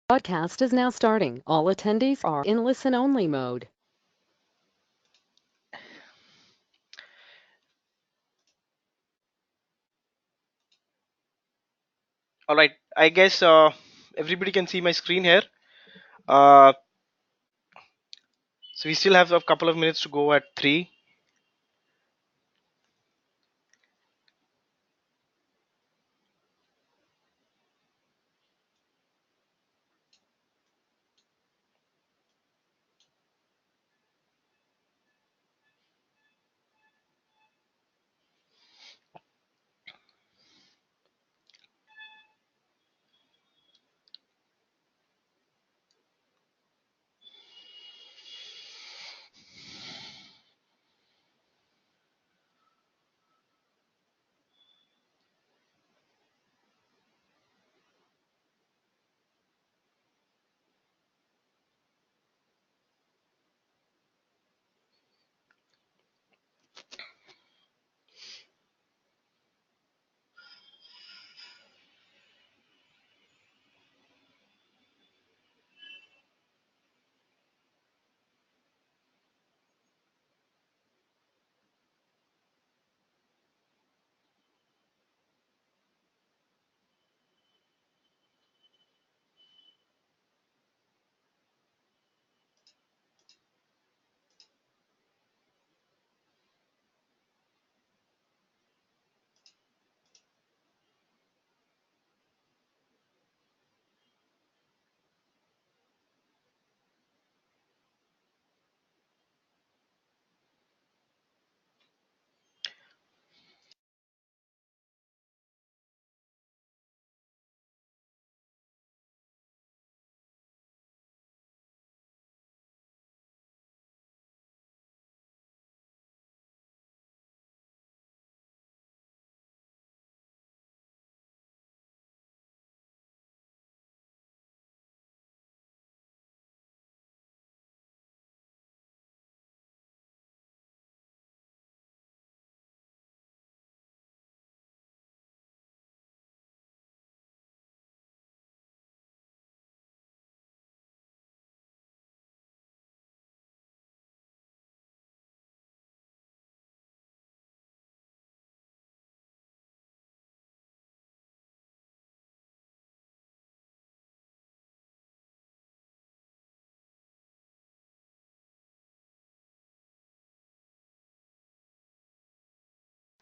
Broadcast is now starting. All attendees are in listen-only mode. All right, I guess everybody can see my screen here. Uh, so we still have a couple of minutes to go at 3.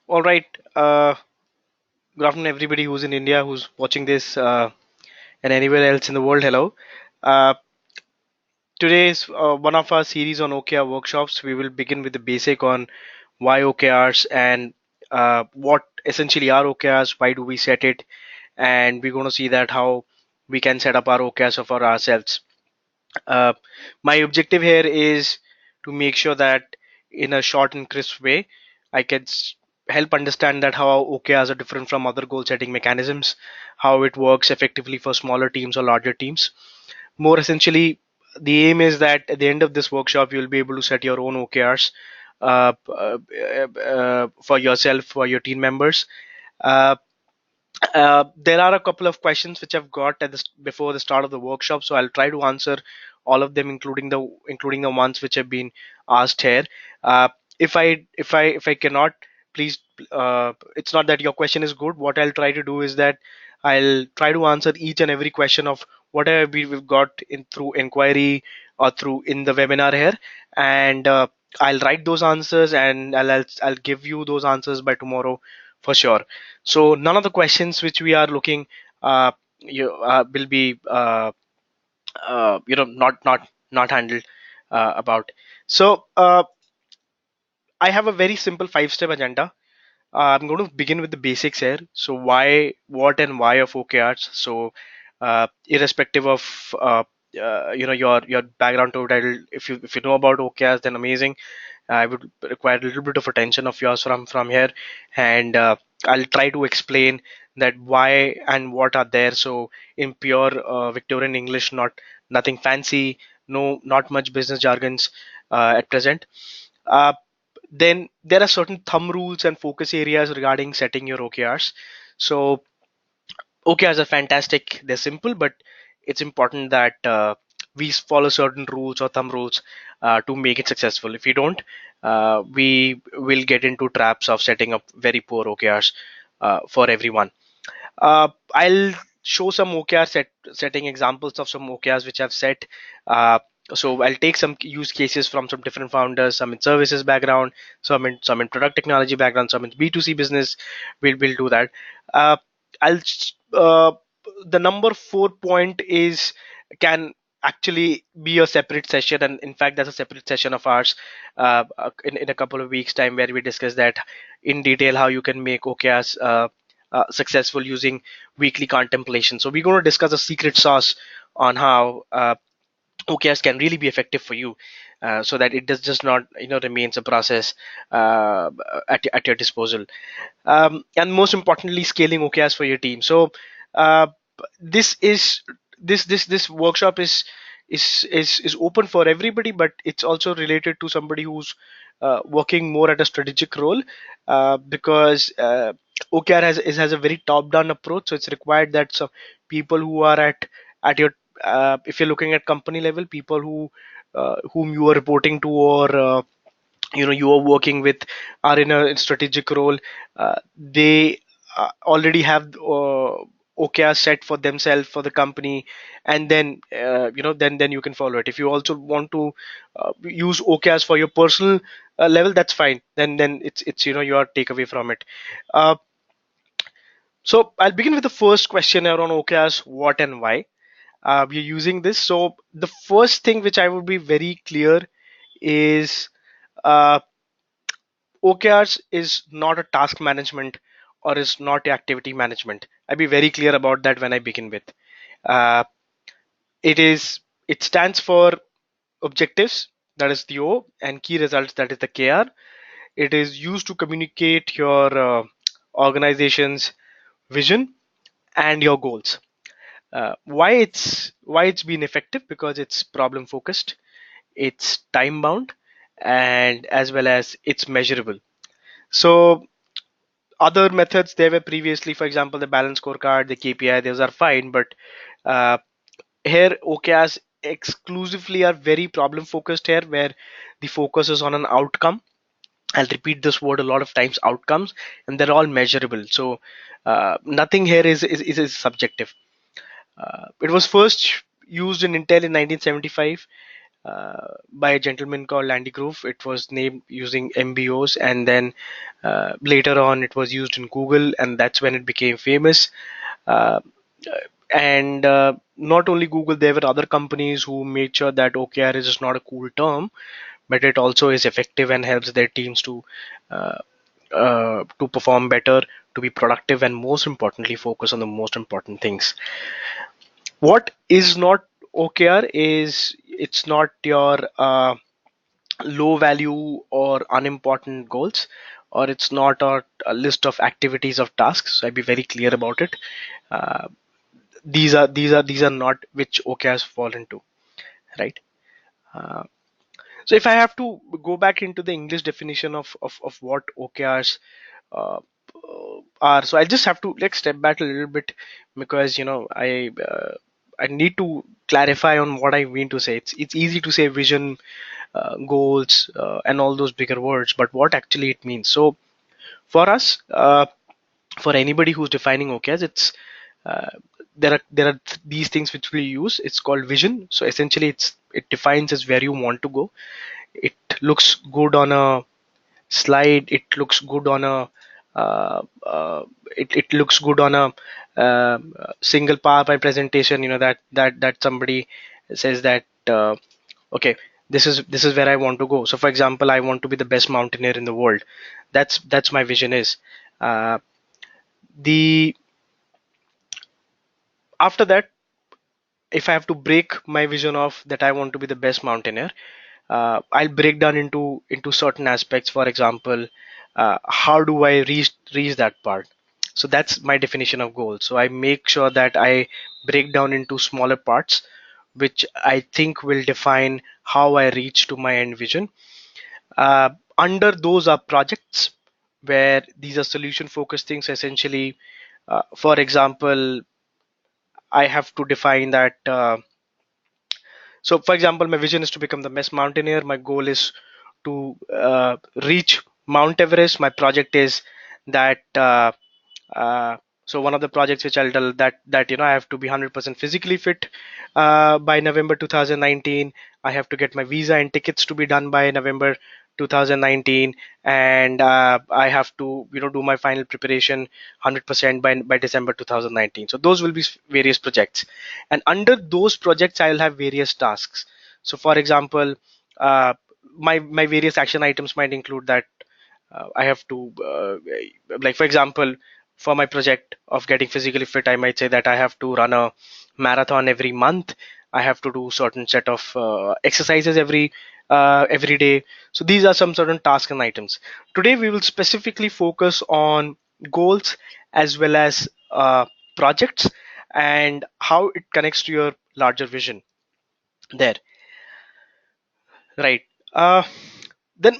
All right, good afternoon, everybody who's in India, who's watching this, and anywhere else in the world. Hello. Uh, Today is one of our series on OKR workshops. We will begin with the basic on why OKRs and what essentially are OKRs, why do we set it, and we're going to see that how we can set up our OKRs for ourselves. Uh, my objective here is to make sure that in a short and crisp way, I can help understand that how OKRs are different from other goal setting mechanisms, how it works effectively for smaller teams or larger teams. More essentially, the aim is that at the end of this workshop, you'll be able to set your own OKRs for yourself, for your team members. Uh, there are a couple of questions which I've got at before the start of the workshop, so I'll try to answer all of them, including the ones which have been asked here. If I cannot, please. It's not that your question is good. What I'll try to do is that I'll try to answer each and every question of whatever we've got in through inquiry or through in the webinar here, and I'll write those answers and I'll give you those answers by tomorrow for sure. So none of the questions which we are looking will be not handled about. So I have a very simple 5-step agenda. I'm going to begin with the basics here. So why, what, and why of OKRs. So irrespective of your background to title, if you know about OKRs, then amazing. I would require a little bit of attention of yours from here, and I'll try to explain that why and what are there. So in pure Victorian English, nothing fancy, not much business jargons at present. Uh, then there are certain thumb rules and focus areas regarding setting your OKRs. So OKRs are fantastic. They're simple, but it's important that we follow certain rules or thumb rules to make it successful. If we don't, we will get into traps of setting up very poor OKRs for everyone. I'll show some setting examples of some OKRs which I've set. Uh, so I'll take some use cases from some different founders, some in services background, some in product technology background, some in B2C business. We'll do that. Uh, I'll the number 4 point is can actually be a separate session, and in fact that's a separate session of ours in a couple of weeks time, where we discuss that in detail, how you can make OKRs successful using weekly contemplation. So we're going to discuss a secret sauce on how OKRs can really be effective for you, so that it does just not remains a process at your disposal. And most importantly, scaling OKRs for your team. So uh, this is this workshop is open for everybody, but it's also related to somebody who's working more at a strategic role, because OKR has a very top-down approach. So it's required that some people who are at your if you're looking at company level, people whom you are reporting to, or you are working with, are in a strategic role. They already have OKR set for themselves, for the company, and then then you can follow it. If you also want to use OKRs for your personal level, that's fine. Then it's your takeaway from it. uh, so I'll begin with the first question around OKRs: what and why we're using this. So the first thing which I would be very clear is, uh, OKRs is not a task management, or is not activity management. I'll be very clear about that when I begin with. Uh, it stands for objectives, that is the O, and key results, that is the KR. It is used to communicate your organization's vision and your goals. Why it's been effective? Because it's problem focused, it's time bound, and as well as it's measurable. So other methods there were previously, for example, the balance scorecard, the KPI, those are fine, but uh, here OKRs exclusively are very problem focused here, where the focus is on an outcome. I'll repeat this word a lot of times: outcomes, and they're all measurable. So nothing here is subjective. It was first used in Intel in 1975 by a gentleman called Andy Grove. It was named using MBOs, and then later on it was used in Google, and that's when it became famous. Uh, and not only Google, there were other companies who made sure that OKR is just not a cool term, but it also is effective and helps their teams uh, to perform better, to be productive, and most importantly, focus on the most important things. What is not OKR is, it's not your low value or unimportant goals, or it's not a list of activities of tasks. So I'd be very clear about it. Uh, these are not which OKRs fall into, right? Uh, so if I have to go back into the English definition of what OKRs uh, are, so I just have to like step back a little bit, because I need to clarify on what I mean to say. It's easy to say vision, goals, and all those bigger words, but what actually it means. So for us, for anybody who's defining OKRs, it's uh, there are these things which we use. It's called vision. So essentially, it defines as where you want to go. It looks good on a slide. It looks good on a it looks good on a single PowerPoint presentation. That somebody says that okay, this is where I want to go. So for example, I want to be the best mountaineer in the world. That's my vision is. The After that, if I have to break my vision of that I want to be the best mountaineer, I'll break down into certain aspects. For example, how do I reach that part? So that's my definition of goal. So I make sure that I break down into smaller parts, which I think will define how I reach to my end vision. Under those are projects, where these are solution focused things. Essentially, for example, I have to define that. So, for example, my vision is to become the best mountaineer. My goal is to reach Mount Everest. My project is that. Uh, so one of the projects which I'll tell that I have to be 100% physically fit by November 2019. I have to get my visa and tickets to be done by November 2019, and I have to do my final preparation 100% by December 2019. So those will be various projects, and under those projects I'll have various tasks. So for example, uh, my various action items might include that I have to, like for example, for my project of getting physically fit, I might say that I have to run a marathon every month. I have to do certain set of exercises every day. So these are some certain tasks and items. Today we will specifically focus on goals as well as projects and how it connects to your larger vision there, right? uh, then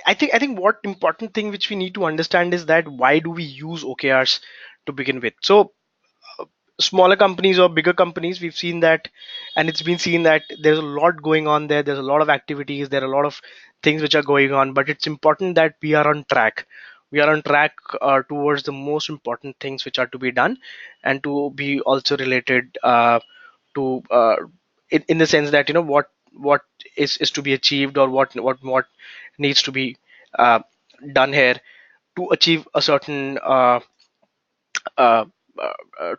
I think what important thing which we need to understand is that why do we use OKRs to begin with. So smaller companies or bigger companies, we've seen that, and it's been seen that there's a lot going on there. There's a lot of activities, there are a lot of things which are going on, but it's important that we are on track. We are on track towards the most important things which are to be done, and to be also related to in the sense that what is to be achieved, or what needs to be uh, done here to achieve a certain uh,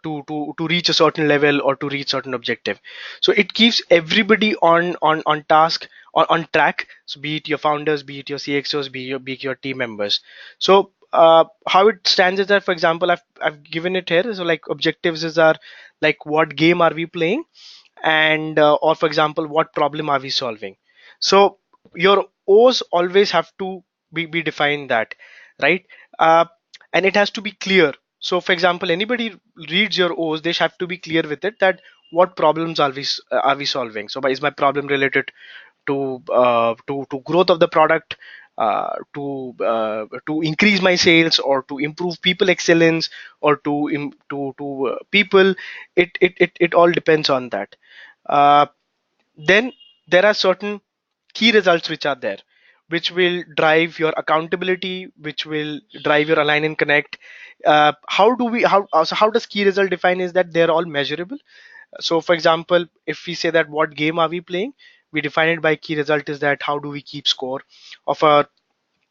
to reach a certain level or to reach certain objective. So it keeps everybody on task, on track. So be it your founders, be it your CXOs, be it your team members. So how it stands is that, for example, I've given it here. So like objectives are like what game are we playing, and or for example what problem are we solving. So your O's always have to be defined, that right. uh, and it has to be clear. So for example, anybody reads your O's, they have to be clear with it, that what problems are we solving. So is my problem related to growth of the product, to increase my sales, or to improve people excellence, or to people. It all depends on that. Uh, then there are certain key results which are there, which will drive your accountability, which will drive your align and connect. How do we how so how does key result define is that they're all measurable. So for example, if we say that what game are we playing, we define it by key result is that how do we keep score of our,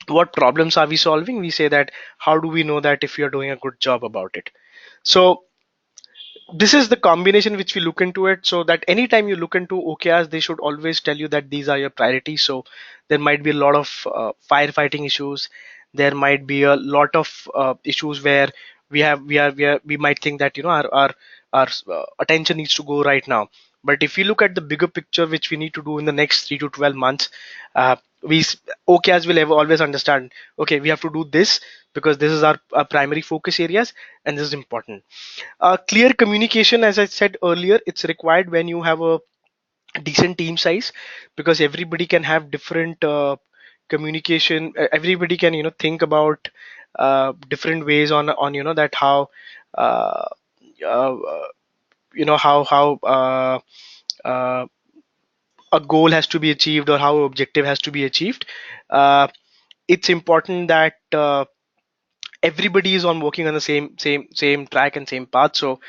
what problems are we solving. We say that how do we know that if we are doing a good job about it. So this is the combination which we look into it, so that anytime you look into OKRs, they should always tell you that these are your priorities. So there might be a lot of firefighting issues. There might be a lot of issues where we might think that our attention needs to go right now. But if you look at the bigger picture which we need to do in the next 3 to 12 months, uh, OKRs will always understand, okay, we have to do this because this is our primary focus areas, and this is important. Clear communication, as I said earlier, it's required when you have a decent team size, because everybody can have different communication. Everybody can think about different ways on that how uh, uh, how uh, a goal has to be achieved, or how objective has to be achieved. It's important that everybody is on working on the same track and same path. So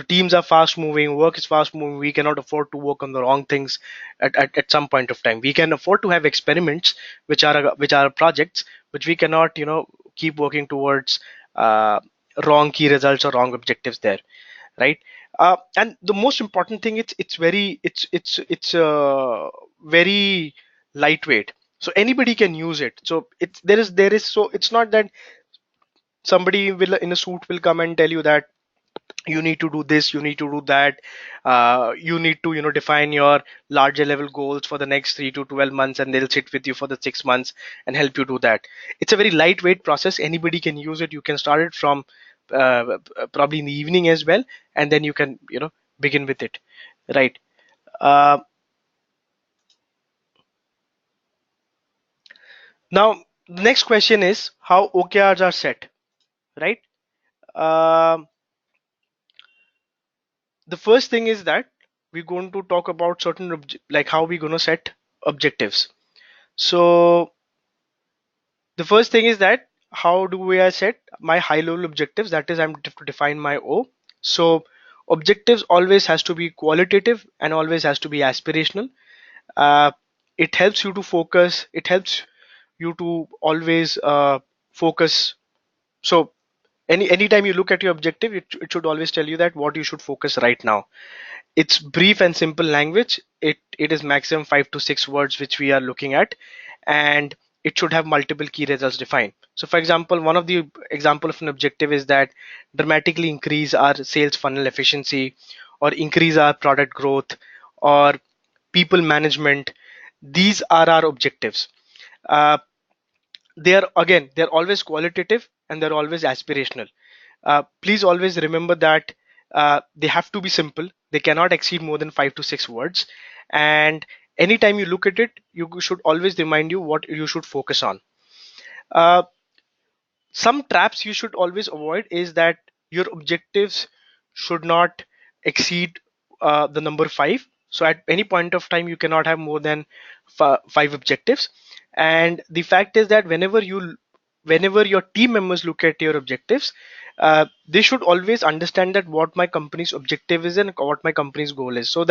teams are fast moving, work is fast moving. We cannot afford to work on the wrong things at some point of time. We can afford to have experiments which are projects, but we cannot keep working towards uh, wrong key results or wrong objectives there, right. And the most important thing, it's very it's very lightweight, so anybody can use it. So it's there is so it's not that somebody will in a suit will come and tell you that you need to do this, you need to do that. You need to define your larger level goals for the next 3 to 12 months, and they'll sit with you for the 6 months and help you do that. It's a very lightweight process, anybody can use it. You can start it from probably in the evening as well, and then you can begin with it, right. uh, Now the next question is how OKRs are set, right. Um the first thing is that we're going to talk about certain like how we're going to set objectives. So the first thing is that how do we set my high level objectives, that is I'm to define my O. So objectives always has to be qualitative and always has to be aspirational. uh, it helps you to focus, it helps you to always focus. So anytime you look at your objective, it should always tell you that what you should focus right now. It's brief and simple language. It is maximum 5 to 6 words which we are looking at, and it should have multiple key results defined. So for example, one of the example of an objective is that dramatically increase our sales funnel efficiency, or increase our product growth, or people management. These are our objectives. uh, they're always qualitative and they're always aspirational. Please always remember that they have to be simple. They cannot exceed more than 5 to 6 words. And anytime you look at it, you should always remind you what you should focus on. Uh, some traps you should always avoid is that your objectives should not exceed the number 5. So at any point of time you cannot have more than 5 objectives. And the fact is that whenever your team members look at your objectives, they should always understand that what my company's objective is and what my company's goal is, so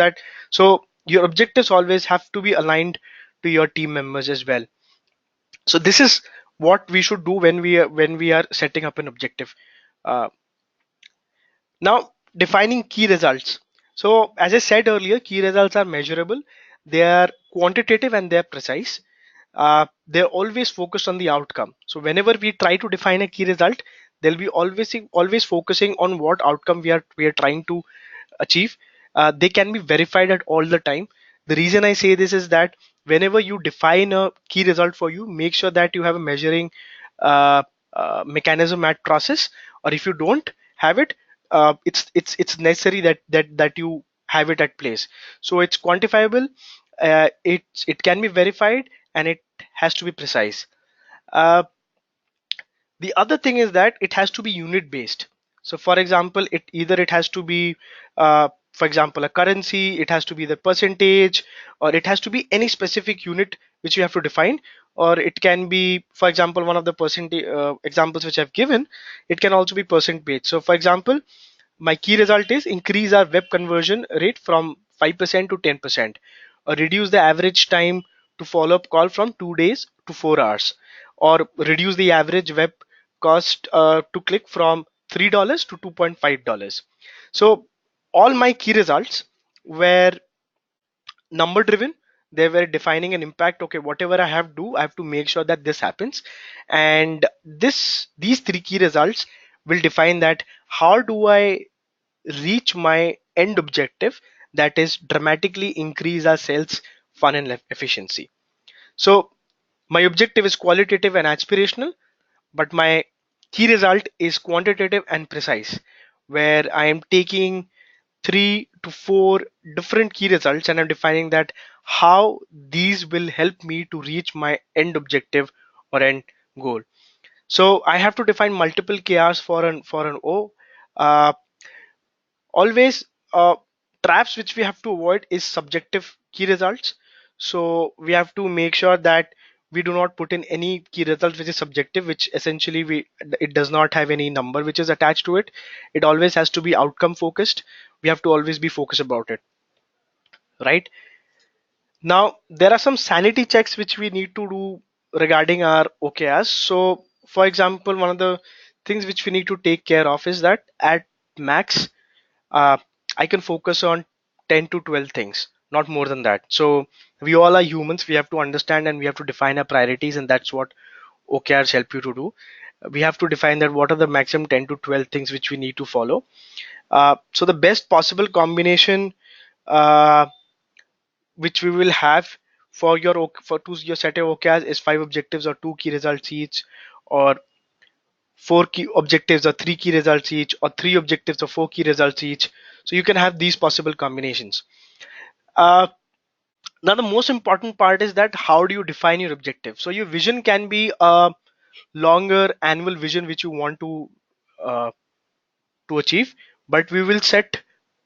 your objectives always have to be aligned to your team members as well. So this is what we should do when we are setting up an objective. uh, Now, defining key results. So as I said earlier, key results are measurable, they are quantitative, and they're precise. They're always focused on the outcome. So whenever we try to define a key result, they'll be always focusing on what outcome we are trying to achieve. They can be verified at all the time. The reason I say this is that whenever you define a key result for you, make sure that you have a measuring uh, mechanism at process, or if you don't have it, it's necessary that you have it at place. So it's quantifiable, it can be verified, and it has to be precise. uh, the other thing is that it has to be unit based. So for example, it has to be for example a currency, it has to be the percentage, or it has to be any specific unit which you have to define. Or it can be, for example, one of the percentage examples which I've given, it can also be percent based. So for example, my key result is increase our web conversion rate from 5% to 10%, or reduce the average time to follow up call from 2 days to 4 hours, or reduce the average web cost to click from $3 to $2.5. So all my key results were number driven. They were defining an impact. Okay, whatever I have to make sure that this happens. And these 3 key results will define that how do I reach my end objective, that is dramatically increase our sales funnel efficiency. So my objective is qualitative and aspirational, but my key result is quantitative and precise, where I am taking 3 to 4 different key results and I'm defining that how these will help me to reach my end objective or end goal. So I have to define multiple KRs for an O. Uh, Always, traps which we have to avoid is subjective key results. So we have to make sure that we do not put in any key result which is subjective, which essentially it does not have any number which is attached to it. It always has to be outcome focused. We have to always be focused about it, right? Now there are some sanity checks which we need to do regarding our OKRs. So for example, one of the things which we need to take care of is that at max, uh, I can focus on 10 to 12 things, not more than that. So we all are humans. We have to understand and we have to define our priorities, and that's what OKRs help you to do. We have to define that what are the maximum 10 to 12 things which we need to follow. So the best possible combination uh, which we will have for your set of OKRs is 5 objectives or 2 key results each, or 4 key objectives or 3 key results each, or 3 objectives or 4 key results each. So you can have these possible combinations. uh, Now the most important part is that how do you define your objective. So your vision can be a longer annual vision which you want uh, to achieve, but we will set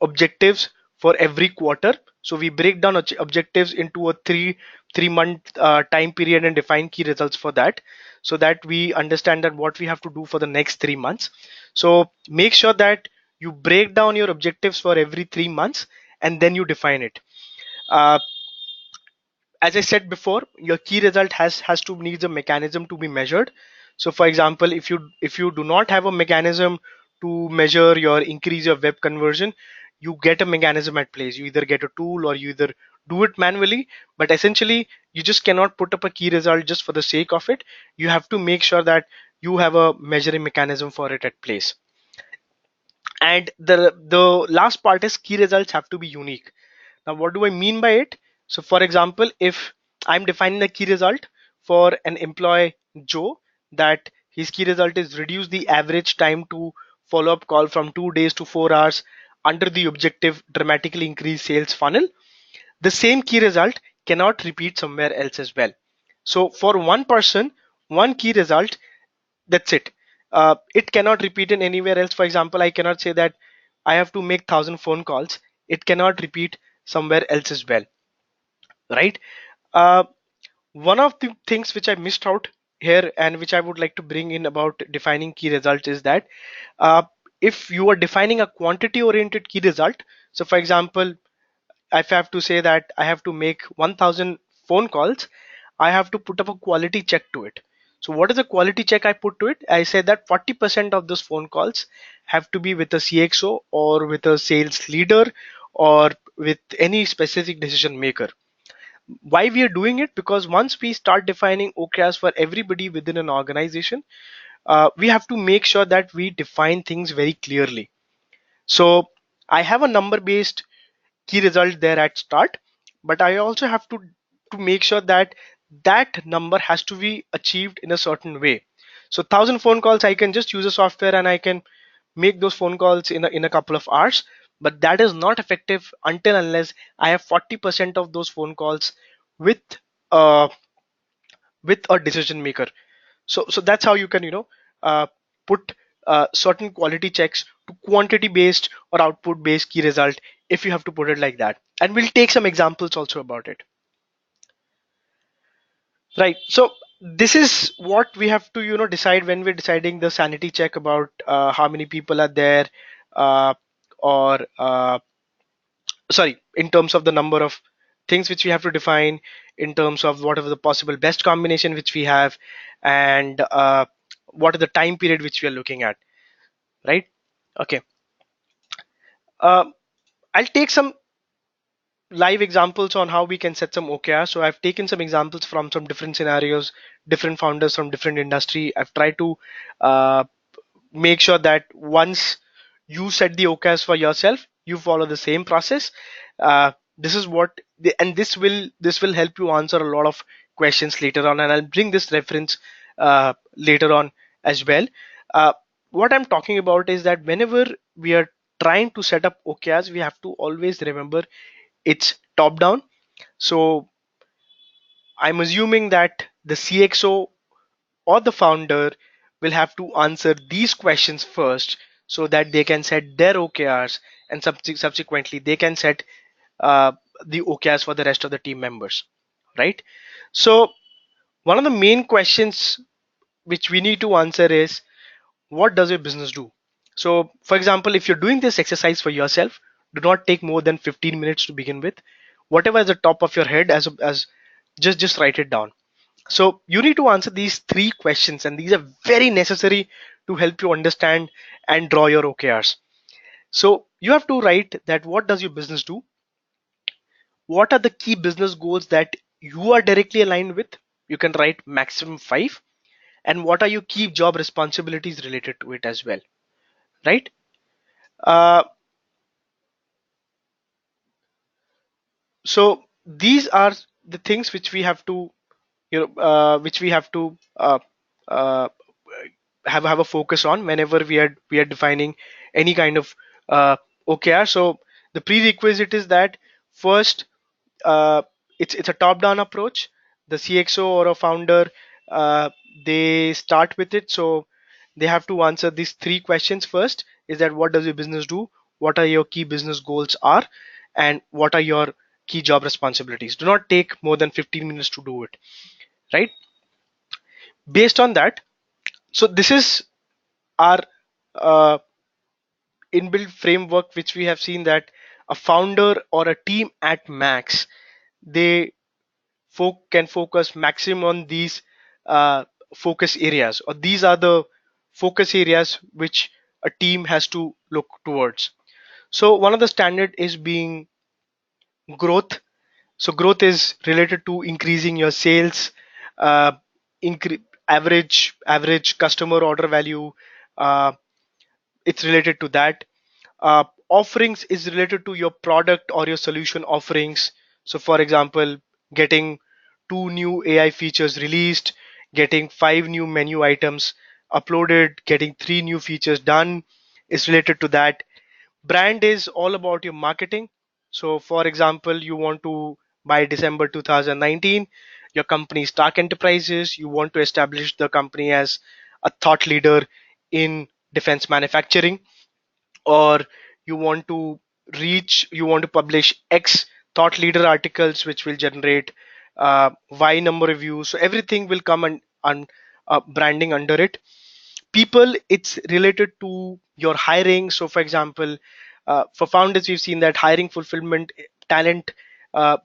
objectives for every quarter. So we break down objectives into a three month time period and define key results for that, so that we understand that what we have to do for the next 3 months. So make sure that you break down your objectives for every 3 months and then you define it. Uh, as I said before, your key result has to needs a mechanism to be measured. So for example, if you do not have a mechanism to measure your increase your web conversion, you get a mechanism at place. You either get a tool or you either do it manually, but essentially you just cannot put up a key result just for the sake of it. You have to make sure that you have a measuring mechanism for it at place. And the last part is key results have to be unique. Now, what do I mean by it? So, for example, if I'm defining a key result for an employee Joe, that his key result is reduce the average time to follow up call from 2 days to 4 hours under the objective dramatically increase sales funnel, the same key result cannot repeat somewhere else as well. So, for one person, one key result, that's it. It cannot repeat in anywhere else. For example, I cannot say that I have to make 1,000 phone calls. It cannot repeat somewhere else as well, right? uh, One of the things which I missed out here and which I would like to bring in about defining key results is that uh, if you are defining a quantity oriented key result, so for example, if I have to say that I have to make 1,000 phone calls, I have to put up a quality check to it. So what is the quality check I put to it? I say that 40% of those phone calls have to be with a CXO or with a sales leader or with any specific decision maker. Why we are doing it? Because once we start defining OKRs for everybody within an organization, we have to make sure that we define things very clearly. So I have a number based key result there at start, but I also have to make sure that that number has to be achieved in a certain way. So 1,000 phone calls, I can just use a software and I can make those phone calls in a couple of hours, but that is not effective until unless I have 40% of those phone calls with uh, with a decision maker. So that's how you can put certain quality checks to quantity based or output based key result, if you have to put it like that. And we'll take some examples also about it, right? So this is what we have to decide when we're deciding the sanity check about how many people are there, uh, or sorry, in terms of the number of things which we have to define, in terms of whatever the possible best combination which we have, and what is the time period which we are looking at, right? Okay. uh, I'll take some live examples on how we can set some OKR. So I've taken some examples from some different scenarios, different founders from different industry. I've tried to uh, make sure that once you set the OKRs for yourself, you follow the same process. This is what and this will help you answer a lot of questions later on, and I'll bring this reference later on as well. uh, what I'm talking about is that whenever we are trying to set up OKRs, we have to always remember it's top down. So I'm assuming that the CXO or the founder will have to answer these questions first, so that they can set their OKRs, and subsequently they can set uh, the OKRs for the rest of the team members, right? So one of the main questions which we need to answer is, what does your business do? So for example, if you're doing this exercise for yourself, do not take more than 15 minutes to begin with. Whatever is the top of your head, as just write it down. So you need to answer these three questions, and these are very necessary to help you understand and draw your OKRs. So you have to write that, what does your business do? What are the key business goals that you are directly aligned with? You can write maximum 5. And what are your key job responsibilities related to it as well, right? Uh, so these are the things which we have to which we have to uh, have a focus on whenever we are defining any kind of uh, OKR. So the prerequisite is that first, uh, it's a top-down approach. The CXO or a founder, uh, they start with it. So they have to answer these three questions first. Is that, what does your business do? what are your key business goals are, and what are your key job responsibilities. Do not take more than 15 minutes to do it, right? Based on that, so this is our uh, inbuilt framework, which we have seen that a founder or a team at max, they can focus maximum on these uh, focus areas, or these are the focus areas which a team has to look towards. So one of the standard is being growth. So growth is related to increasing your sales, uh, average customer order value. uh, it's related to that. Offerings is related to your product or your solution offerings. So for example, getting 2 new AI features released, getting 5 new menu items uploaded, getting 3 new features done is related to that. Brand is all about your marketing. So for example, you want to, by December 2019, your company Stark Enterprises, you want to establish the company as a thought leader in defense manufacturing, or you want to publish X thought leader articles which will generate Y number of views. So everything will come and branding under it. People, it's related to your hiring. So for example, for founders, we've seen that hiring, fulfillment, talent,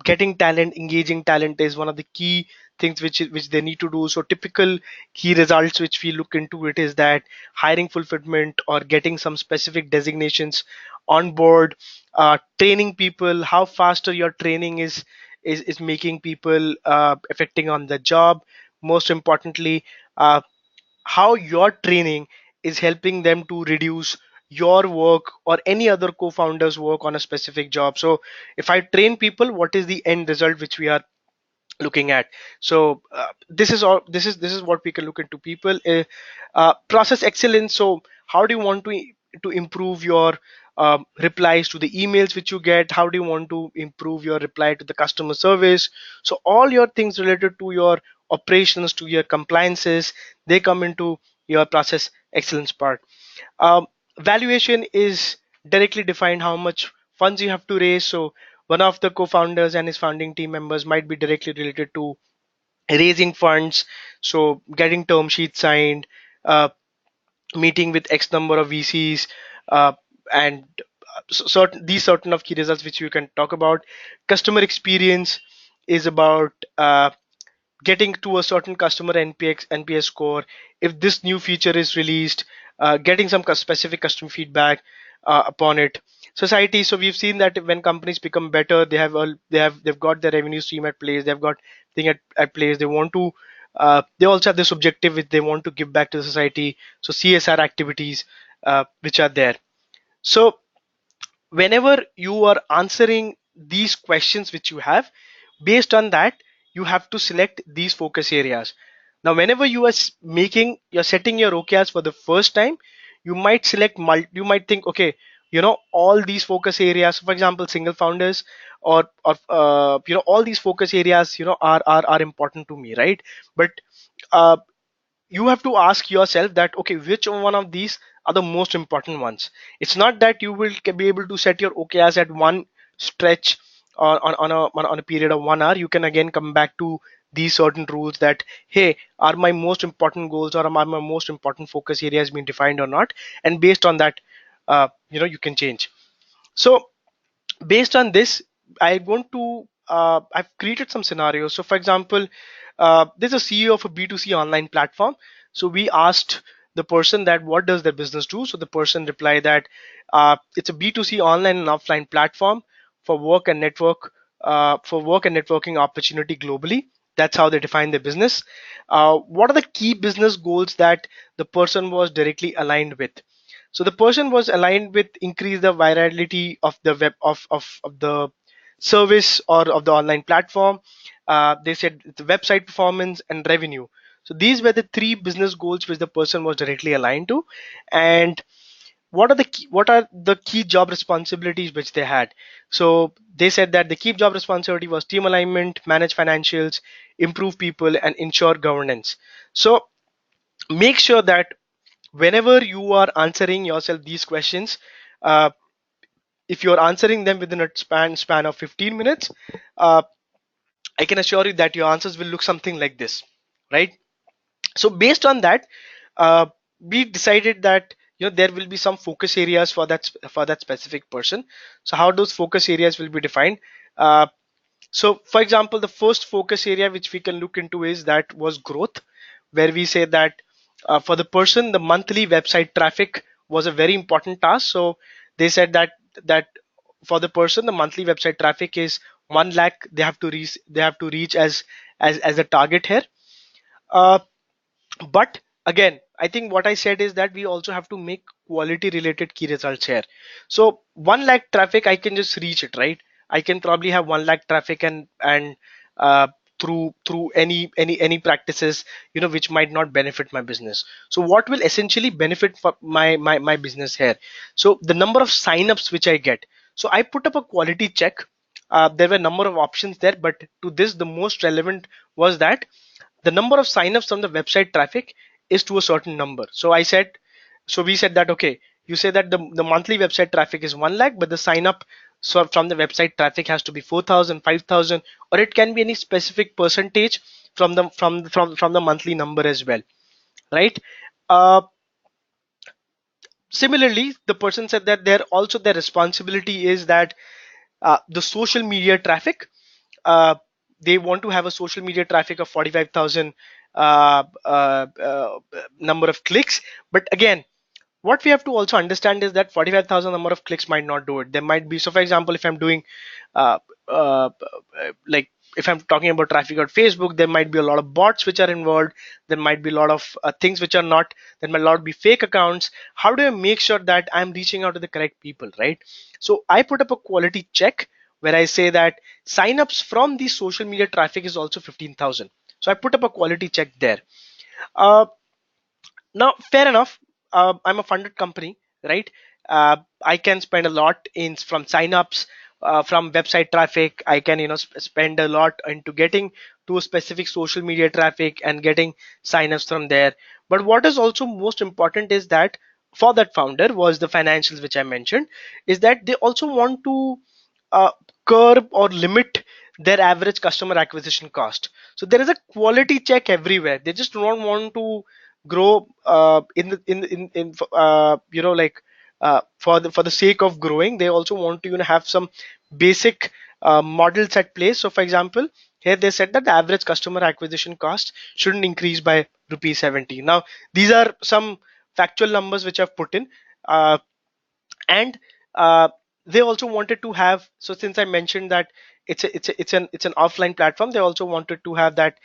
getting talent, engaging talent is one of the key things which they need to do. So typical key results which we look into it is that hiring, fulfillment, or getting some specific designations on board, training people, how faster your training is making people affecting on the job. Most importantly, how your training is helping them to reduce your work or any other co-founders work on a specific job. So if I train people, what is the end result which we are looking at? So this is all, this is what we can look into people. Process excellence. So how do you want to improve your replies to the emails which you get? How do you want to improve your reply to the customer service? So all your things related to your operations, to your compliances, they come into your process excellence part. um, Valuation is directly defined how much funds you have to raise. So one of the co-founders and his founding team members might be directly related to raising funds, so getting term sheets signed, uh, meeting with X number of VCs, and certain of key results which you can talk about. Customer experience is about getting to a certain customer NPS score. If this new feature is released, getting some specific customer feedback upon it. Society. So we've seen that when companies become better, they've got their revenue stream at place. They've got thing at place. They want to. They also have this objective which they want to give back to the society. So CSR activities which are there. So whenever you are answering these questions which you have, based on that, you have to select these focus areas. Now whenever you are you're setting your OKRs for the first time, you might you might think, okay, all these focus areas, for example single founders, or all these focus areas are important to me, right? But uh, you have to ask yourself that, okay, which one of these are the most important ones. It's not that you will be able to set your OKRs at one stretch on a period of 1 hour. You can again come back to these certain rules that, hey, are my most important goals or are my most important focus areas being defined or not? And based on that, you can change. So based on this, I want to I've created some scenarios. So for example, there's a CEO of a B2C online platform. So we asked the person that what does their business do. So the person replied that it's a B2C online and offline platform for work and networking opportunity globally. That's how they define their business. What are the key business goals that the person was directly aligned with? So the person was aligned with increase the virality of the web of the service or of the online platform. They said the website performance and revenue. So these were the three business goals which the person was directly aligned to. And what are the key job responsibilities which they had? So they said that the key job responsibility was team alignment, manage financials, improve people, and ensure governance. So make sure that whenever you are answering yourself these questions, uh, if you're answering them within a span of 15 minutes, uh, I can assure you that your answers will look something like this, right? So based on that, uh, we decided that there will be some focus areas for that specific person. So how those focus areas will be defined? So for example, the first focus area which we can look into is that was growth, where we say that for the person, the monthly website traffic was a very important task. So they said that for the person, the monthly website traffic is 1 lakh. They have to reach as a target here. Uh, but again, I think what I said is that we also have to make quality related key results here. So 1 lakh traffic, I can just reach it, right? I can probably have 1 lakh traffic and uh, through any practices, which might not benefit my business. So what will essentially benefit for my business here? So the number of signups which I get. So I put up a quality check. There were a number of options there, but to this, the most relevant was that the number of signups from the website traffic is to a certain number. So we said that, okay, you say that the monthly website traffic is 1 lakh, but the sign up from the website traffic has to be 4,000, 5,000, or it can be any specific percentage from the monthly number as well, right? Uh, Similarly, the person said that their responsibility is that the social media traffic, uh, they want to have a social media traffic of 45,000 number of clicks. But again, what we have to also understand is that 45,000 number of clicks might not do it. There might be, so for example, if I'm doing uh, uh, like if I'm talking about traffic on Facebook, there might be a lot of bots which are involved. There might be a lot of things which are not. There might not be fake accounts. How do I make sure that I'm reaching out to the correct people, right? So I put up a quality check where I say that signups from the social media traffic is also 15,000. So I put up a quality check there. Uh, Now, fair enough. I'm a funded company, right? I can spend a lot in from signups, from website traffic. I can, spend a lot into getting to a specific social media traffic and getting signups from there. But what is also most important is that for that founder was the financials, which I mentioned, is that they also want to uh, curb or limit their average customer acquisition cost. So there is a quality check everywhere. They just don't want to grow like for the sake of growing. They also want to have some basic models at place. So for example, here they said that the average customer acquisition cost shouldn't increase by rupees 70. Now these are some factual numbers which I've put in, and uh, they also wanted to have, so since I mentioned that it's an offline platform, they also wanted to have that,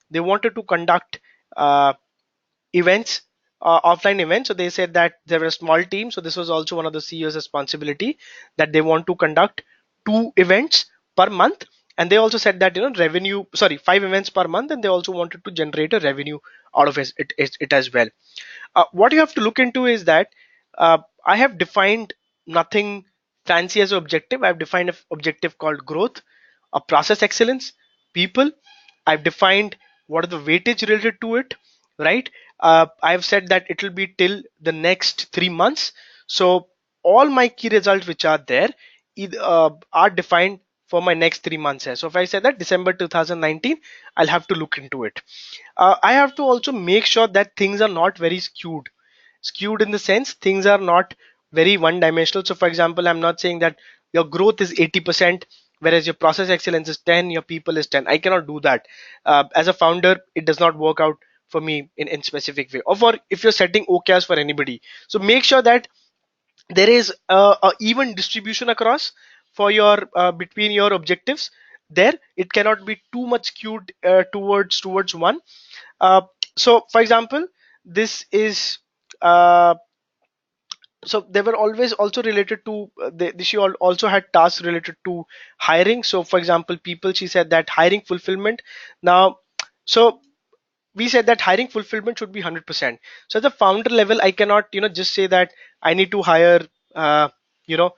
they wanted to conduct uh, events, offline events. So they said that there were a small team. So this was also one of the CEO's responsibility, that they want to conduct 2 events per month. And they also said that, revenue, sorry, 5 events per month. And they also wanted to generate a revenue out of it as well. What you have to look into is that I have defined nothing fancy as an objective. I've defined an objective called growth, a process excellence, people. I've defined what are the weightage related to it, right? I've said that it will be till the next 3 months. So all my key results which are there are defined for my next 3 months here. So if I say that December 2019, I'll have to look into it. I have to also make sure that things are not very skewed in the sense things are not very one dimensional. So for example, I'm not saying that your growth is 80%, whereas your process excellence is 10, your people is 10. I cannot do that. As a founder, it does not work out for me in specific way, or for if you're setting OKRs for anybody. So make sure that there is a even distribution across for your between your objectives. There it cannot be too much skewed towards one. uh, so for example, this is so they were always also related to she also had tasks related to hiring. So for example, people, she said that hiring fulfillment. Now, so we said that hiring fulfillment should be 100%. So at the founder level, I cannot just say that I need to hire uh, you know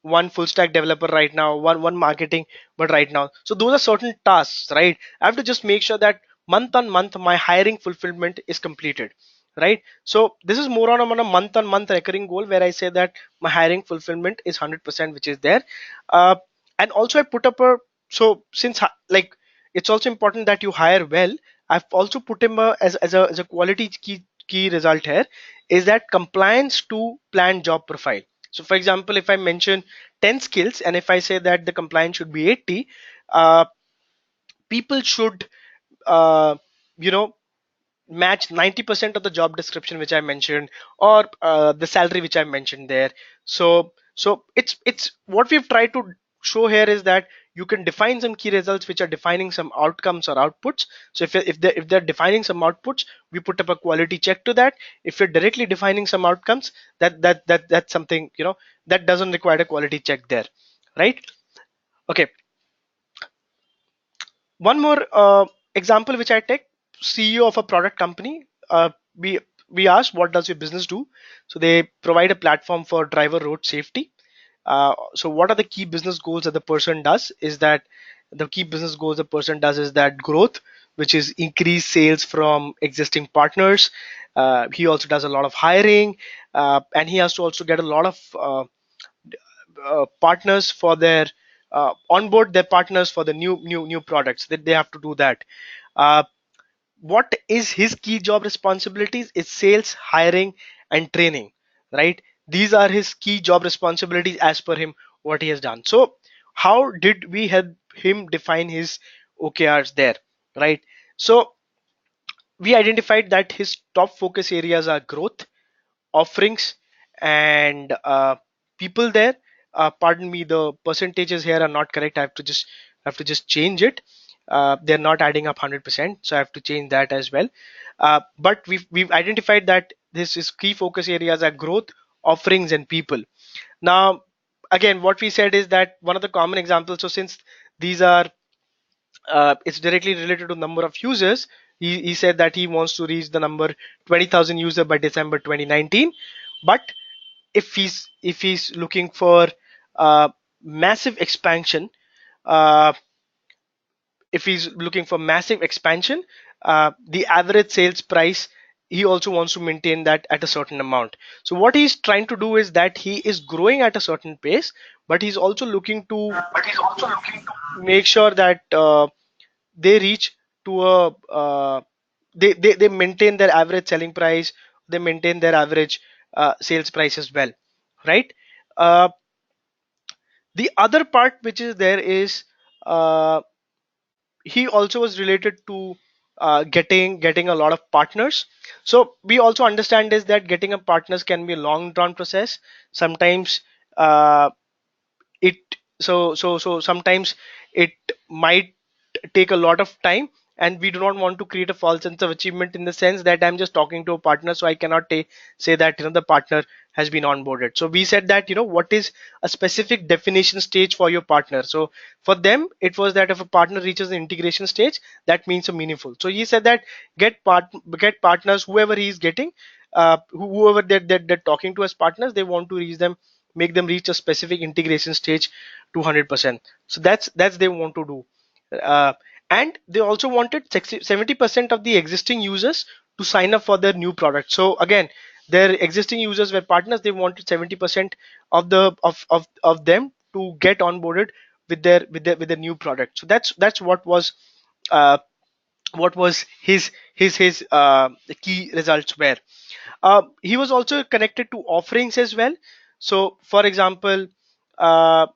one full stack developer right now, one marketing, but right now. So those are certain tasks, right? I have to just make sure that month on month my hiring fulfillment is completed. right? So this is more on a month on month recurring goal where I say that my hiring fulfillment is 100%, which is there. uh, and also I put up a, so since like it's also important that you hire well, I've also put him as a quality key result here is that compliance to planned job profile. So for example, if I mention 10 skills and if I say that the compliance should be 80, uh, people should uh, you know match 90% of the job description which I mentioned, or the salary which I mentioned there. So it's what we've tried to show here is that you can define some key results which are defining some outcomes or outputs. So if they're defining some outputs, we put up a quality check to that. If you're directly defining some outcomes, that's something, that doesn't require a quality check there, right? Okay. One more example which I take: CEO of a product company. We asked, what does your business do? So they provide a platform for driver road safety. So what are the key business goals that the person does? Is that the key business goals the person does is that growth, which is increase sales from existing partners. He also does a lot of hiring, and he has to also get a lot of partners for their onboard their partners for the new products that they have to do that. uh, what is his key job responsibilities is sales, hiring, and training, right? These are his key job responsibilities as per him, what he has done. So how did we help him define his OKRs there, right? So we identified that his top focus areas are growth, offerings, and people there. Pardon me, the percentages here are not correct. I have to just change it. They're not adding up 100%, so I have to change that as well. But we've identified that this is key focus areas are growth, offerings, and people. Now, again, what we said is that one of the common examples. So since these are it's directly related to number of users. He said that he wants to reach the number 20,000 user by December 2019. But if he's looking for massive expansion, uh, if he's looking for massive expansion, the average sales price, he also wants to maintain that at a certain amount. So what he's trying to do is that he is growing at a certain pace, but he's also looking to make sure that they reach to a they maintain their average selling price, they maintain their average sales price as well, right? uh, the other part which is there is uh, he also was related to getting a lot of partners. So we also understand is that getting a partners can be a long drawn process. Sometimes uh, it so sometimes it might take a lot of time, and we do not want to create a false sense of achievement in the sense that I'm just talking to a partner, so I cannot say that the partner has been onboarded. So we said that what is a specific definition stage for your partner. So for them it was that if a partner reaches the integration stage, that means a meaningful. So he said that get partners, whoever he is getting, whoever they're talking to as partners, they want to reach them, make them reach a specific integration stage to 100%. So that's they want to do. uh, and they also wanted 70% of the existing users to sign up for their new product. So again, their existing users were partners, they wanted 70% of them to get onboarded with their new product. So that's uh, what was his key results were. He was also connected to offerings as well. So for example, uh,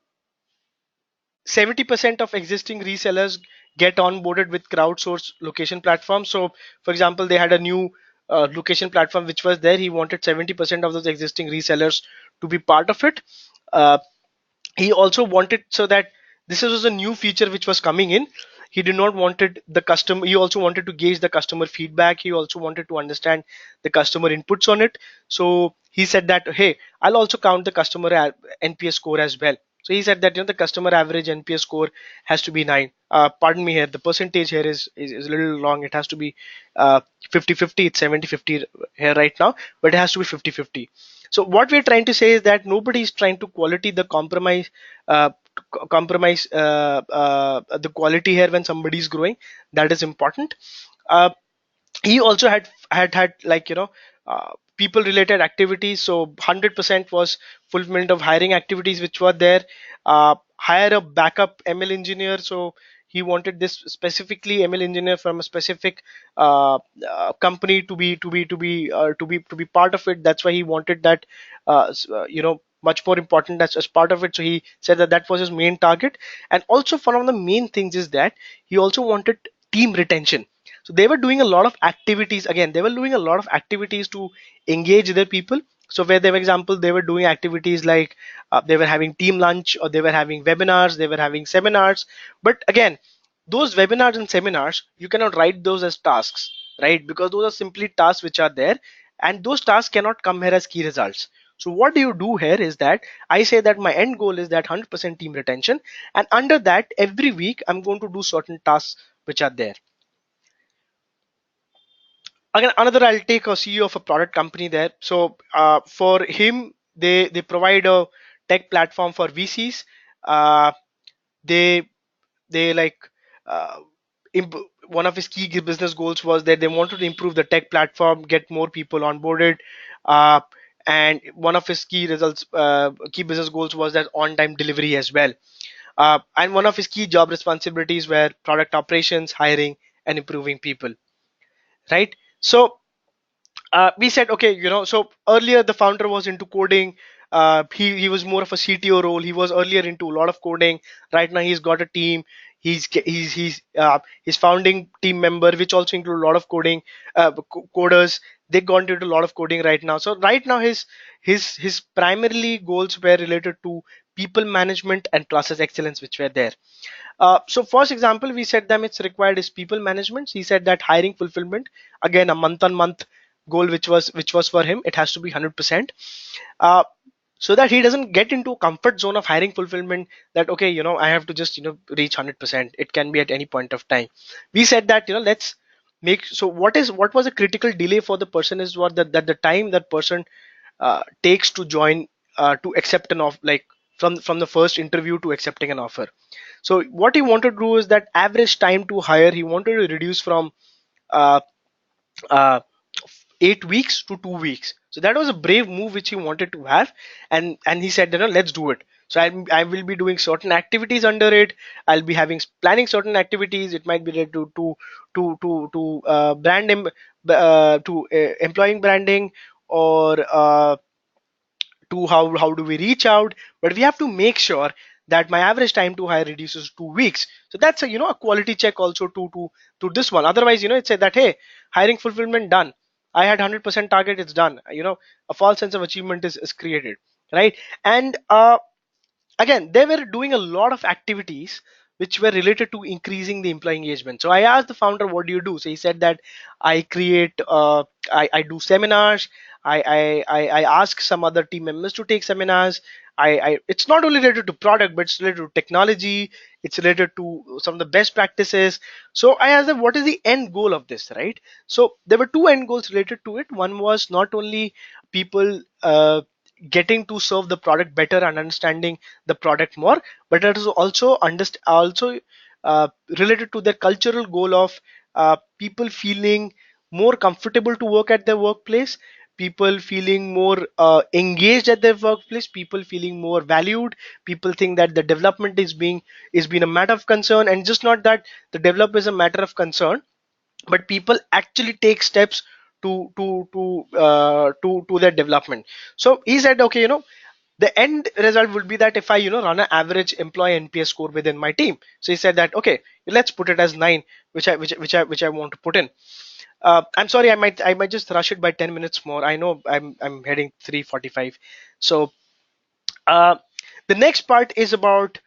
70% of existing resellers get onboarded with crowdsourced location platforms. So for example, they had a new location platform which was there. He wanted 70% of those existing resellers to be part of it. uh, he also wanted, so that this was a new feature which was coming in, he did not wanted the customer, he also wanted to gauge the customer feedback, he also wanted to understand the customer inputs on it. So he said that, hey, I'll also count the customer NPS score as well. So he said that the customer average NPS score has to be 9. Pardon me here, the percentage here is a little long. It has to be 50-50. It's 70-50 here right now, but it has to be 50-50. So what we're trying to say is that nobody is trying to quality the compromise the quality here when somebody is growing. That is important. Uh, he also had like people related activities. So 100% was fulfillment of hiring activities which were there. Hire a backup ML engineer. So he wanted this specifically ML engineer from a specific company to be part of it. That's why he wanted that much more important as part of it. So he said that that was his main target. And also one of the main things is that he also wanted team retention. So they were doing a lot of activities. Again, they were doing a lot of activities to engage their people. So where they, for example, they were doing activities like they were having team lunch, or they were having webinars, they were having seminars. But again, those webinars and seminars, you cannot write those as tasks, right? Because those are simply tasks which are there, and those tasks cannot come here as key results. So what do you do here is that I say that my end goal is that 100% team retention, and under that, every week I'm going to do certain tasks which are there. Again, another, I'll take a CEO of a product company there. So for him, they provide a tech platform for VCs. Uh, they they like uh, one of his key business goals was that they wanted to improve the tech platform, get more people onboarded. Uh, and one of his key business goals was that on-time delivery as well. And one of his key job responsibilities were product operations, hiring, and improving people. Right. So we said, okay, so earlier the founder was into coding. He was more of a CTO role. He was earlier into a lot of coding. Right now he's got a team. He's his founding team member, which also include a lot of coding coders. They got into a lot of coding right now. So right now his primarily goals were related to people management and process excellence, which were there. So first example, we said them it's required is people management. He said that hiring fulfillment, again a month on month goal, which was for him, it has to be 100%. Uh, so that he doesn't get into a comfort zone of hiring fulfillment, that okay, I have to just reach 100%. It can be at any point of time. We said that let's make, so what was a critical delay for the person is what that the time that person takes to join, to accept an offer, like from the first interview to accepting an offer. So what he wanted to do is that average time to hire, he wanted to reduce from uh, uh, 8 weeks to 2 weeks. So that was a brave move which he wanted to have, and he said, let's do it. So I will be doing certain activities under it. I'll be having planning certain activities. It might be related to employing branding, or to how do we reach out. But we have to make sure that my average time to hire reduces 2 weeks. So that's a a quality check also to this one. Otherwise, it said that, hey, hiring fulfillment done, I had 100% target, it's done. A false sense of achievement is created, right? And again, they were doing a lot of activities which were related to increasing the employee engagement. So I asked the founder, what do you do? So he said that I create I do seminars. I ask some other team members to take seminars. It's not only related to product, but it's related to technology. It's related to some of the best practices. So I asked them, what is the end goal of this, right? So there were two end goals related to it. One was not only people getting to serve the product better and understanding the product more, but it is also related to the cultural goal of people feeling more comfortable to work at their workplace, people feeling more engaged at their workplace, people feeling more valued, people think that the development is being a matter of concern, and just not that the development is a matter of concern, but people actually take steps to their development. So he said, okay, the end result would be that if I run an average employee NPS score within my team. So he said that, okay, let's put it as 9, which I want to put in. I'm sorry, I might just rush it by 10 minutes more. I know I'm heading 3:45. So uh, the next part is about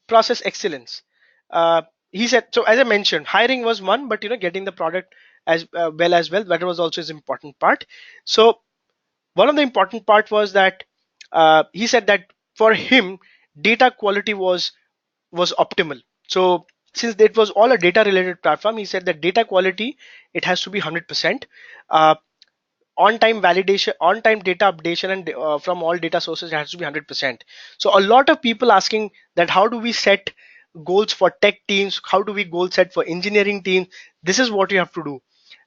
process excellence. Uh, he said, so as I mentioned, hiring was one, but getting the product as well, that was also his important part. So one of the important part was that he said that for him, data quality was optimal. So since it was all a data related platform, he said that data quality, it has to be 100%. Uh, on-time validation, on-time data updation, and from all data sources, it has to be 100%. So a lot of people asking that how do we set goals for tech teams? How do we goal set for engineering teams? This is what you have to do.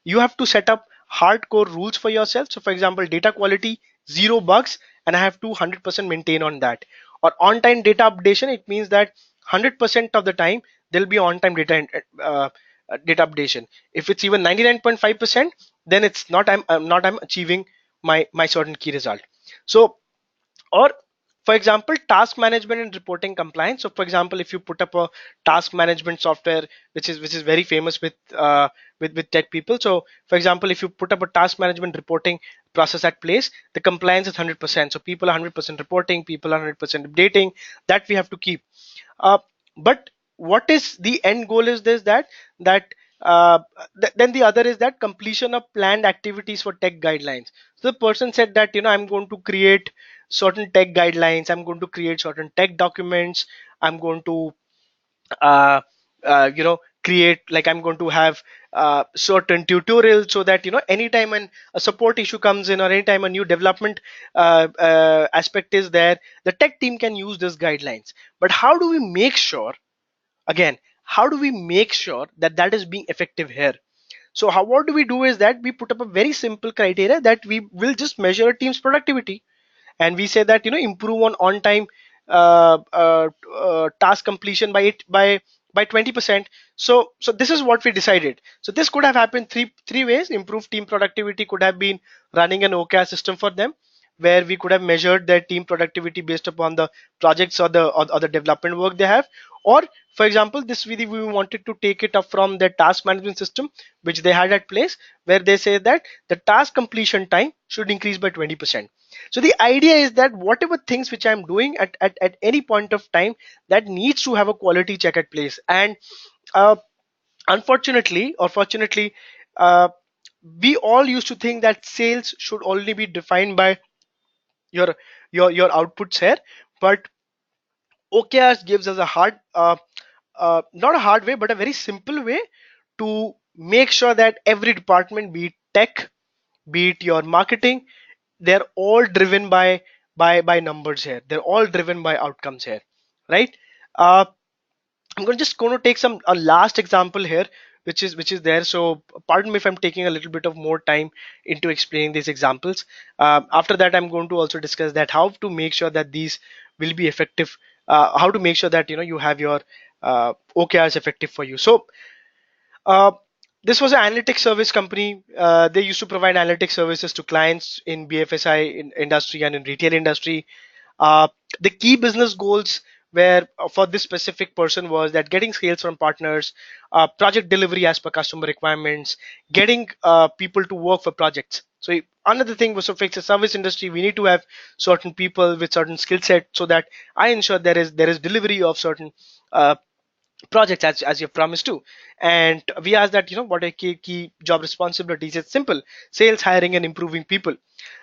you have to set up hardcore rules for yourself. So for example, data quality, 0 bugs, and I have to 100% maintain on that. Or on-time data updation, it means that 100% of the time there'll be on-time data updation. If it's even 99.5%, then it's not I'm achieving my certain key result. So, or for example, task management and reporting compliance. So for example, if you put up a task management software which is very famous with tech people. So for example, if you put up a task management reporting process at place, the compliance is 100%. So people are 100% reporting, people are 100% updating. That we have to keep. But what is the end goal is this, that then the other is that completion of planned activities for tech guidelines. So the person said that, I'm going to create certain tech guidelines, I'm going to create certain tech documents, I'm going to uh, create, like I'm going to have certain tutorials, so that anytime a support issue comes in, or anytime a new development aspect is there, the tech team can use these guidelines. But how do we make sure, again, how do we make sure that that is being effective here? So what do we do is that we put up a very simple criteria that we will just measure a team's productivity, and we say that improve on time task completion by 20%. So this is what we decided. So this could have happened three ways. Improve team productivity could have been running an OKR system for them, where we could have measured their team productivity based upon the projects or the development work they have. Or for example, this we wanted to take it up from the task management system which they had at place, where they say that the task completion time should increase by 20%. So the idea is that whatever things which I'm doing at any point of time, that needs to have a quality check at place. And uh, unfortunately or fortunately, uh, we all used to think that sales should only be defined by your your outputs here. But OKRs gives us a not a hard way, but a very simple way to make sure that every department, be it tech, be it your marketing, they're all driven by numbers here. They're all driven by outcomes here, right? uh, I'm going to take some a last example here, which is there. So pardon me if I'm taking a little bit of more time into explaining these examples. After that, I'm going to also discuss that how to make sure that these will be effective, how to make sure that you have your OKRs effective for you. So uh, this was an analytics service company. They used to provide analytics services to clients in BFSI in industry and in retail industry. Uh, the key business goals were for this specific person was that getting sales from partners, project delivery as per customer requirements, getting people to work for projects. So another thing was, so fix the service industry, we need to have certain people with certain skill set, so that I ensure there is delivery of certain projects as you promised to. And we asked that what are key job responsibilities. It's simple: sales, hiring, and improving people.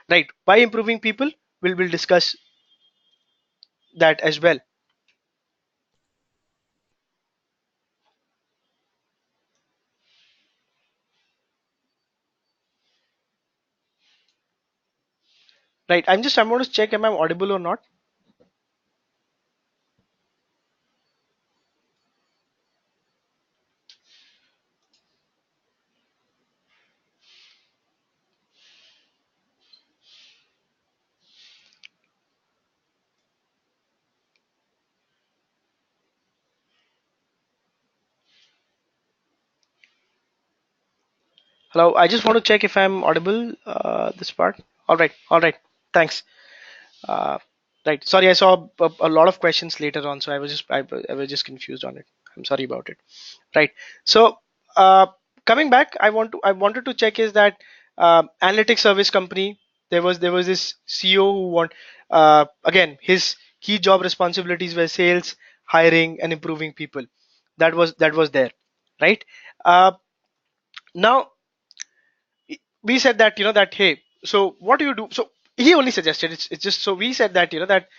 Right? By improving people, we'll discuss that as well. Right? I want to check, am I audible or not? Hello, I just want to check if I'm audible, this part. All right, thanks. uh, right, sorry, I saw a lot of questions later on, so I was just confused on it. I'm sorry about it. Right. So uh, coming back, I wanted to check is that analytics service company. There was this CEO who again, his key job responsibilities were sales, hiring, and improving people. That was there, right? Uh, Now we said that that, hey, so what do you do? So he only suggested, it's just, so we said that that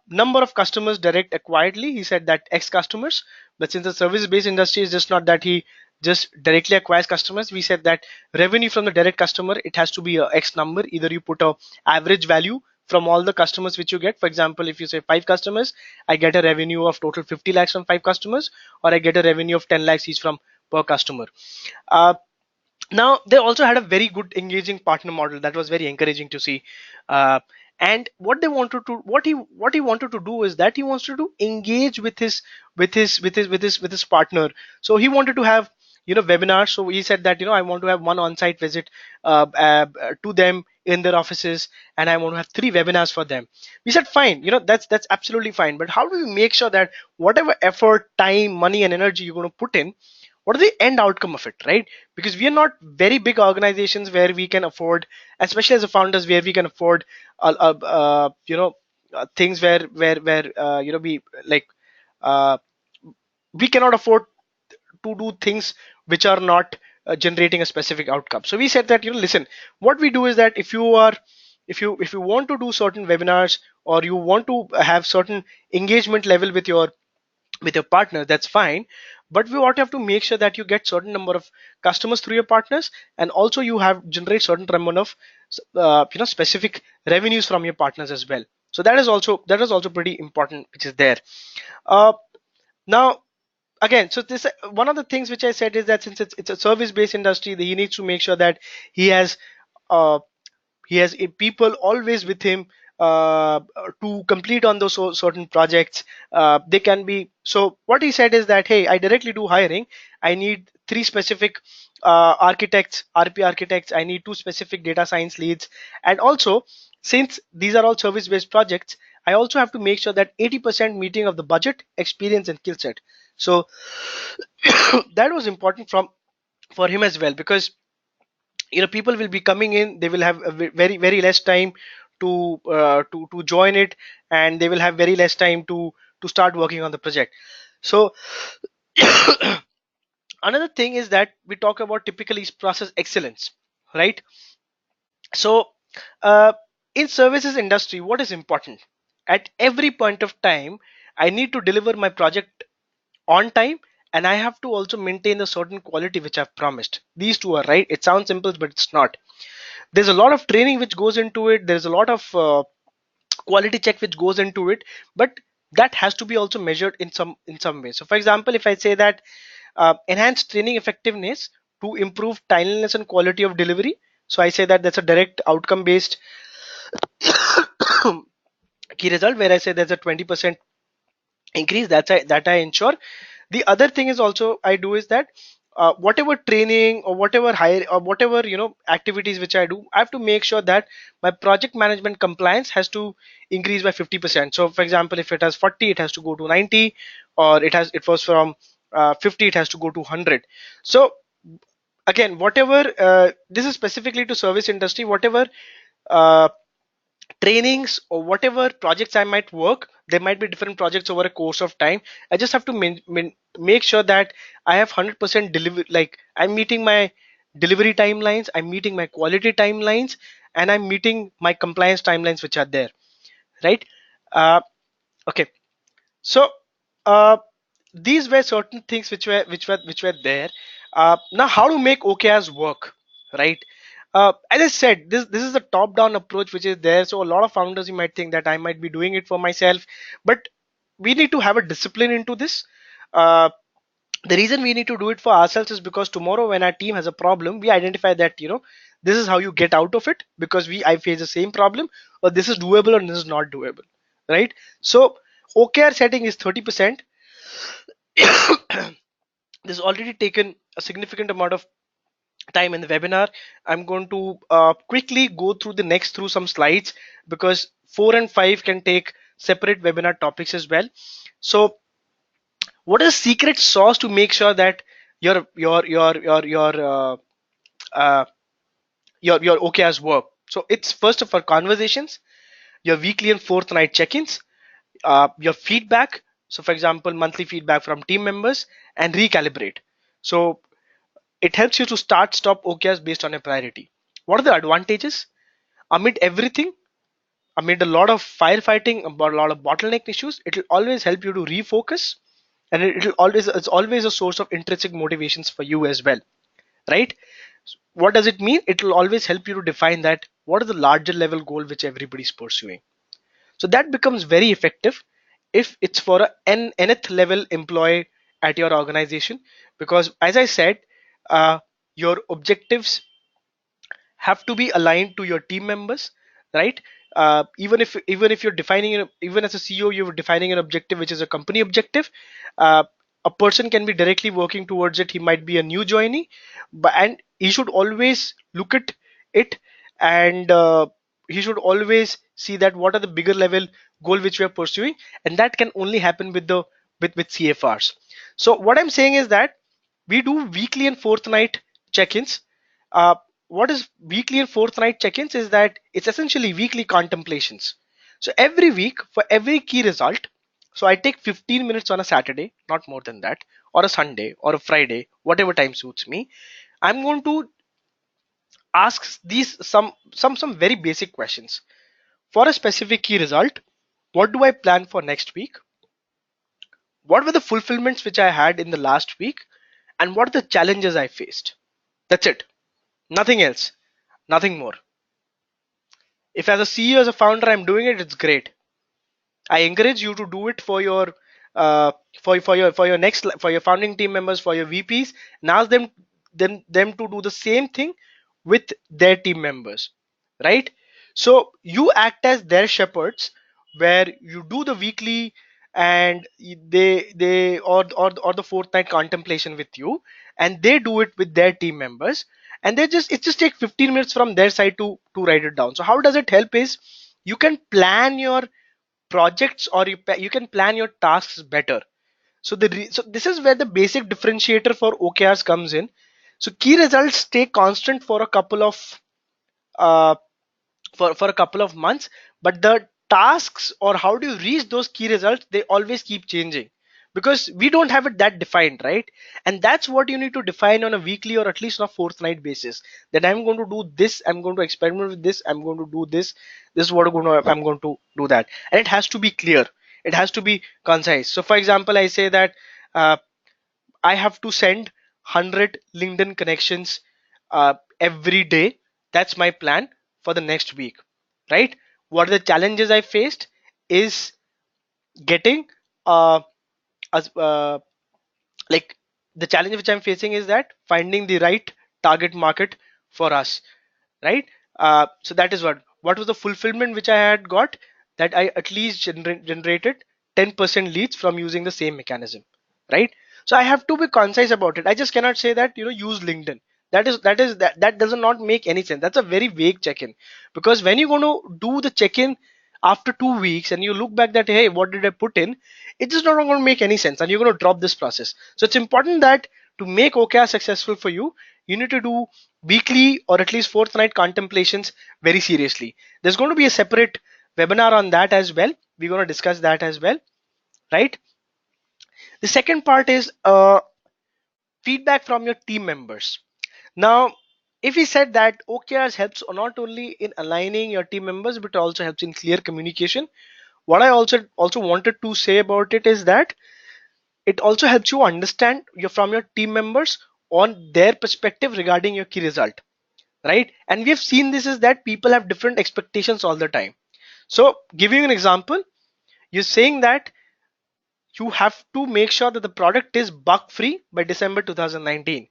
number of customers direct acquiredly, he said that X customers. But since the service based industry is just not that he just directly acquires customers, we said that revenue from the direct customer, it has to be a X number. Either you put a average value from all the customers which you get. For example, if you say 5 customers, I get a revenue of total 50 lakhs from 5 customers, or I get a revenue of 10 lakhs each from per customer. uh, Now they also had a very good engaging partner model that was very encouraging to see. uh, and what they wanted to what he wanted to do is that he wants to engage with his partner. So he wanted to have webinars. So he said that I want to have one on-site visit to them in their offices, and I want to have 3 webinars for them. We said fine, that's absolutely fine, but how do we make sure that whatever effort, time, money, and energy you're going to put in, what is the end outcome of it, right? Because we are not very big organizations where we can afford, especially as a founders, where we can afford things where we like uh, we cannot afford to do things which are not generating a specific outcome. So we said that listen, what we do is that if you want to do certain webinars, or you want to have certain engagement level with your partner, that's fine, but we ought to have to make sure that you get certain number of customers through your partners, and also you have generate certain amount of specific revenues from your partners as well. So that is also pretty important, which is there. uh, Now again, so this one of the things which I said is that since it's a service based industry, he needs to make sure that he has uh, people always with him to complete on those certain projects. They can be, so what he said is that, hey, I directly do hiring. I need 3 specific architects, RP architects. I need 2 specific data science leads. And also, since these are all service based projects, I also have to make sure that 80% meeting of the budget, experience, and skill set. So that was important for him as well, because people will be coming in, they will have a very very less time to join it, and they will have very less time to start working on the project. So another thing is that we talk about typically is process excellence, right? So uh, in services industry, what is important? At every point of time, I need to deliver my project on time, and I have to also maintain a certain quality which I've promised. These two are right. It sounds simple, but it's not. There's a lot of training which goes into it. There's a lot of quality check which goes into it, but that has to be also measured in some way. So for example, if I say that enhance training effectiveness to improve timeliness and quality of delivery, so I say that that's a direct outcome based key result, where I say there's a 20% increase that I ensure. The other thing is also I do is that whatever training or whatever hire or whatever activities which I do, I have to make sure that my project management compliance has to increase by 50%. So for example, if it has 40, it has to go to 90, or it was from 50, it has to go to 100. So again, whatever this is specifically to service industry, whatever uh, trainings or whatever projects I might work, there might be different projects over a course of time. I just have to make sure that I have 100% delivery, like I'm meeting my delivery timelines, I'm meeting my quality timelines, and I'm meeting my compliance timelines which are there, right? uh, okay. So uh, these were certain things which were there. Now, how to make OKRs work, right? As I said, this is the top-down approach which is there. So a lot of founders, you might think that I might be doing it for myself, but we need to have a discipline into this. Uh, the reason we need to do it for ourselves is because tomorrow when our team has a problem, we identify that this is how you get out of it, because I face the same problem, or this is doable or this is not doable, right? So OKR setting is 30%. This has already taken a significant amount of time in the webinar. I'm going to quickly go through some slides, because 4 and 5 can take separate webinar topics as well. So what is the secret sauce to make sure that uh, your OKRs work? So it's first of all conversations, your weekly and fortnight check-ins, your feedback. So for example, monthly feedback from team members, and recalibrate. So it helps you to stop OKRs based on a priority. What are the advantages? Amid everything, amid a lot of firefighting, about a lot of bottleneck issues, it will always help you to refocus, and it's always a source of intrinsic motivations for you as well, right? What does it mean? It will always help you to define that what is the larger level goal which everybody's pursuing. So that becomes very effective if it's for an nth level employee at your organization, because as I said, uh, your objectives have to be aligned to your team members, right? Even if you're defining even as a CEO, you're defining an objective which is a company objective. uh, a person can be directly working towards it. He might be a new joinee, but and he should always look at it, and he should always see that what are the bigger level goal which we are pursuing, and that can only happen with the with CFRs. So what I'm saying is that we do weekly and fortnight check-ins. uh, what is weekly and fortnight check-ins is that it's essentially weekly contemplations. So every week for every key result, so I take 15 minutes on a Saturday, not more than that, or a Sunday or a Friday, whatever time suits me. I'm going to ask these some very basic questions. For a specific key result, what do I plan for next week? What were the fulfillments which I had in the last week? And what are the challenges I faced? That's it. Nothing else. Nothing more. If as a CEO, as a founder, I'm doing it, it's great. I encourage you to do it for your uh, for your next for your founding team members, for your VPs, and ask them to do the same thing with their team members, right? So you act as their shepherds, where you do the weekly and they or the fortnight contemplation with you, and they do it with their team members, and it just take 15 minutes from their side to write it down. So how does it help is you can plan your projects, or you can plan your tasks better. So so this is where the basic differentiator for OKRs comes in. So key results stay constant for a couple of uh, for a couple of months, but the tasks or how do you reach those key results, they always keep changing, because we don't have it that defined, right? And that's what you need to define on a weekly or at least on a fortnight basis, that I'm going to do this, I'm going to experiment with this, I'm going to do this is what I'm going to do that. And it has to be clear, it has to be concise. So for example, I say that uh, I have to send 100 LinkedIn connections every day. That's my plan for the next week, right? What are the challenges I faced is getting uh, as like the challenge which I'm facing is that finding the right target market for us, right? So that is what was the fulfillment which I had got, that I at least generated 10% leads from using the same mechanism, right? So I have to be concise about it. I just cannot say that use LinkedIn. That does not make any sense. That's a very vague check-in, because when you're going to do the check-in after 2 weeks and you look back that, hey, what did I put in, it is not going to make any sense, and you're going to drop this process. So it's important that to make OKR successful for you, you need to do weekly or at least fortnight contemplations very seriously. There's going to be a separate webinar on that as well. We're going to discuss that as well, right? The second part is feedback from your team members. Now, if we said that OKRs helps not only in aligning your team members but also helps in clear communication, what I also wanted to say about it is that it also helps you understand from your team members on their perspective regarding your key result, right? And we have seen this is that people have different expectations all the time. So giving you an example, you're saying that you have to make sure that the product is bug free by December 2019,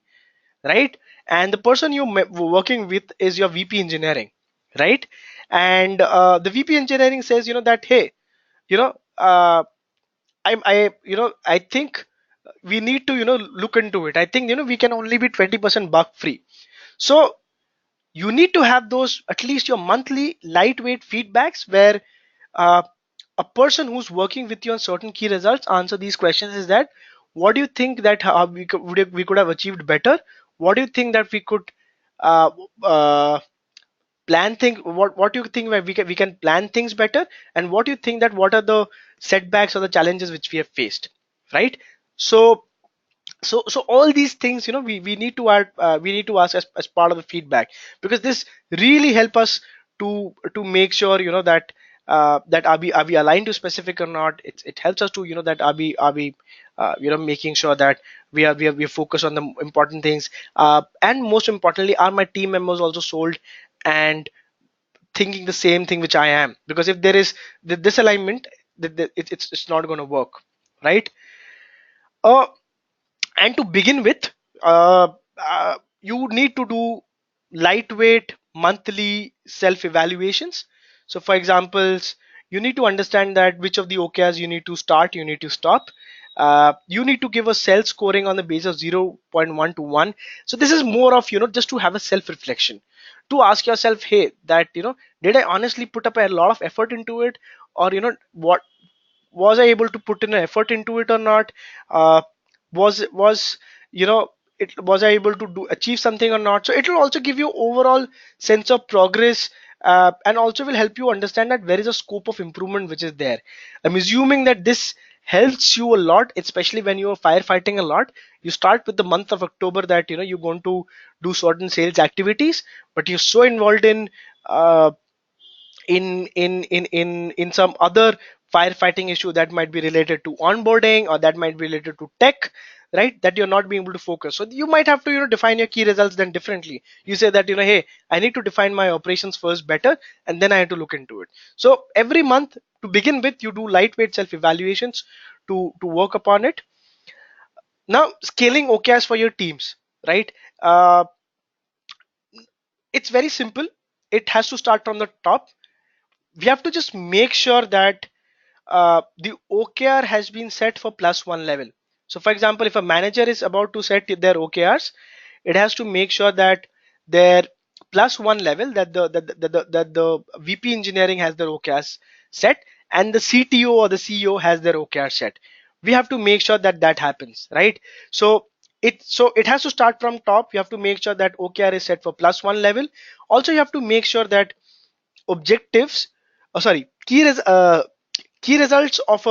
right? And the person you're working with is your VP engineering, right? And the VP engineering says, that, hey, you know uh, I think we need to look into it. I think we can only be 20% bug free. So you need to have those at least your monthly lightweight feedbacks, where uh, a person who's working with you on certain key results answer these questions is that, what do you think that we could have achieved better? What do you think that we could uh, uh, plan things, what do you think where we can plan things better, and what do you think that what are the setbacks or the challenges which we have faced, right? So all these things, we need to add, we need to ask as part of the feedback, because this really help us to make sure that that are we aligned to specific or not. It helps us to that are we making sure that we are focused on the important things, and most importantly, are my team members also sold and thinking the same thing which I am? Because if there is this alignment, it's not going to work, right? uh, and to begin with, uh, uh, you need to do lightweight monthly self evaluations. So for examples, you need to understand that which of the OKRs you need to start, you need to stop. You need to give a self scoring on the base of 0.1 to 1. So this is more of, just to have a self reflection, to ask yourself, hey, that, did I honestly put up a lot of effort into it? Or, what was I able to put in an effort into it or not? Was you know it was I able to do achieve something or not? So it will also give you overall sense of progress, and also will help you understand that where is a scope of improvement which is there. I'm assuming that this helps you a lot, especially when you're firefighting a lot. You start with the month of October that you're going to do certain sales activities, but you're so involved in uh, in some other firefighting issue that might be related to onboarding, or that might be related to tech, right, that you're not being able to focus. So you might have to define your key results then differently. You say that hey, I need to define my operations first better, and then I have to look into it. So every month, to begin with, you do lightweight self evaluations to work upon it. Now, scaling OKRs for your teams, right? It's very simple. It has to start from the top. We have to just make sure that the OKR has been set for +1 level. So for example, if a manager is about to set their OKRs, it has to make sure that their +1 level, that the VP engineering has their OKRs set, and the CTO or the CEO has their OKR set. We have to make sure that that happens, right? So it has to start from top. You have to make sure that OKR is set for +1 level. Also, you have to make sure that objectives, sorry, key results of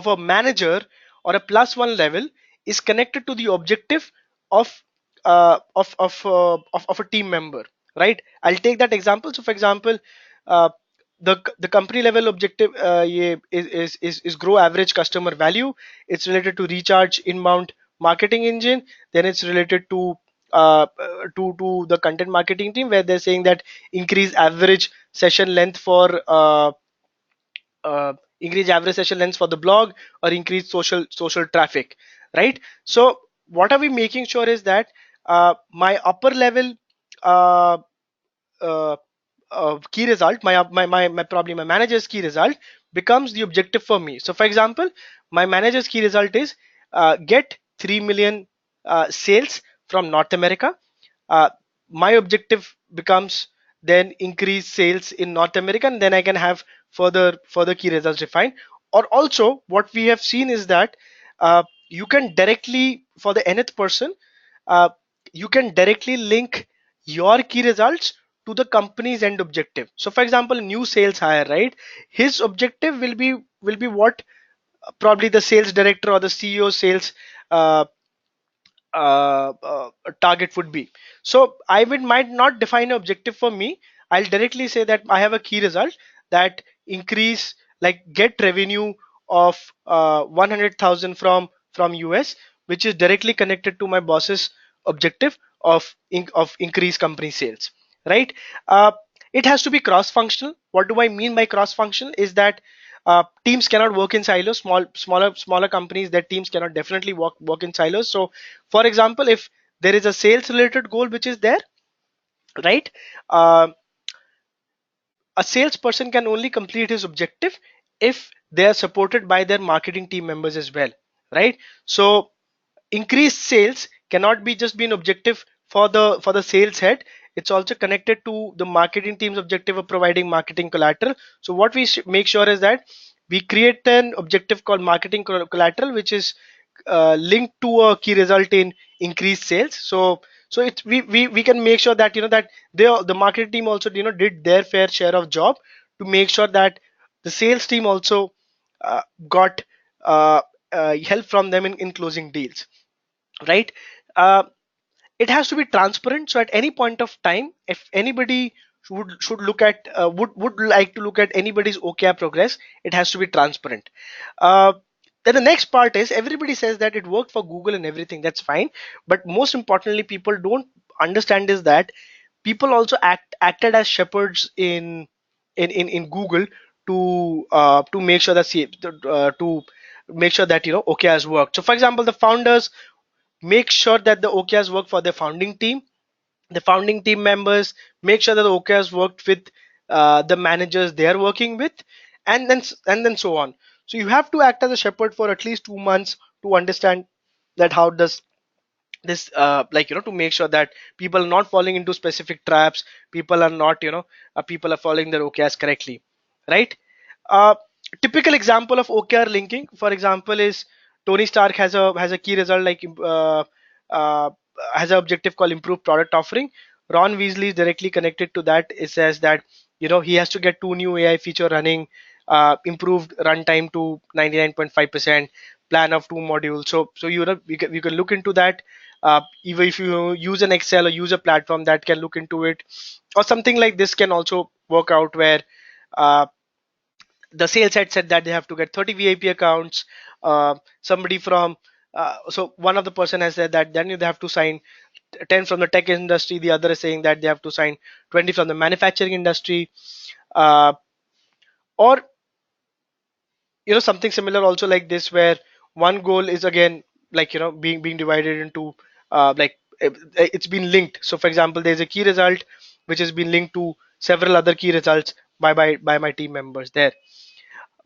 a manager or a +1 level is connected to the objective of of a team member, right? I'll take that example. So for example, uh, the company level objective, is grow average customer value. It's related to recharge inbound marketing engine. Then it's related to the content marketing team, where they're saying that increase average session length for increase average session lengths for the blog, or increase social traffic, right? So what are we making sure is that my upper level uh, uh, key result, probably my manager's key result becomes the objective for me. So for example, my manager's key result is get 3 million sales from North America. uh, my objective becomes then increase sales in North America, and then I can have further key results defined. Or also, what we have seen is that you can directly, for the nth person, uh, you can directly link your key results to the company's end objective. So for example, new sales hire, right, his objective will be what probably the sales director or the CEO sales uh, target would be. So I would might not define an objective for me. I'll directly say that I have a key result that increase, like get revenue of 100,000 from US, which is directly connected to my boss's objective of increase company sales, right? uh, it has to be cross functional. What do I mean by cross functional is that teams cannot work in silos. Smaller companies, their teams cannot definitely work in silos. So for example, if there is a sales related goal which is there, right, uh, a salesperson can only complete his objective if they are supported by their marketing team members as well, right? So increased sales cannot be just be an objective for the sales head. It's also connected to the marketing team's objective of providing marketing collateral. So what we make sure is that we create an objective called marketing collateral, which is linked to a key result in increased sales. So it we can make sure that that the marketing team also did their fair share of job to make sure that the sales team also got help from them in closing deals, right? uh, it has to be transparent. So at any point of time, if anybody should look at would like to look at anybody's OKR progress, it has to be transparent. uh, then the next part is, everybody says that it worked for Google and everything, that's fine, but most importantly, people don't understand is that people also acted as shepherds in Google to make sure that to make sure that OKRs worked. So for example, the founders make sure that the OKRs work for the founding team. The founding team members make sure that the OKRs worked with the managers they are working with, and then so on. So you have to act as a shepherd for at least 2 months to understand that how does this to make sure that people are not falling into specific traps, people are not people are following their OKRs correctly, right? uh, Typical example of OKR linking, for example, is Tony Stark has a key result like uh, has an objective called improve product offering. Ron Weasley is directly connected to that. It says that he has to get 2 new AI feature running, improved runtime to 99.5%, plan of 2 modules. So you can look into that. Even if you use an Excel or use a platform that can look into it, or something like this can also work out where uh, the sales head said that they have to get 30 VIP accounts. Somebody from so one of the person has said that then they have to sign 10 from the tech industry. The other is saying that they have to sign 20 from the manufacturing industry, or something similar also like this, where one goal is again being divided into it's been linked. So for example, there's a key result which has been linked to several other key results by my team members there.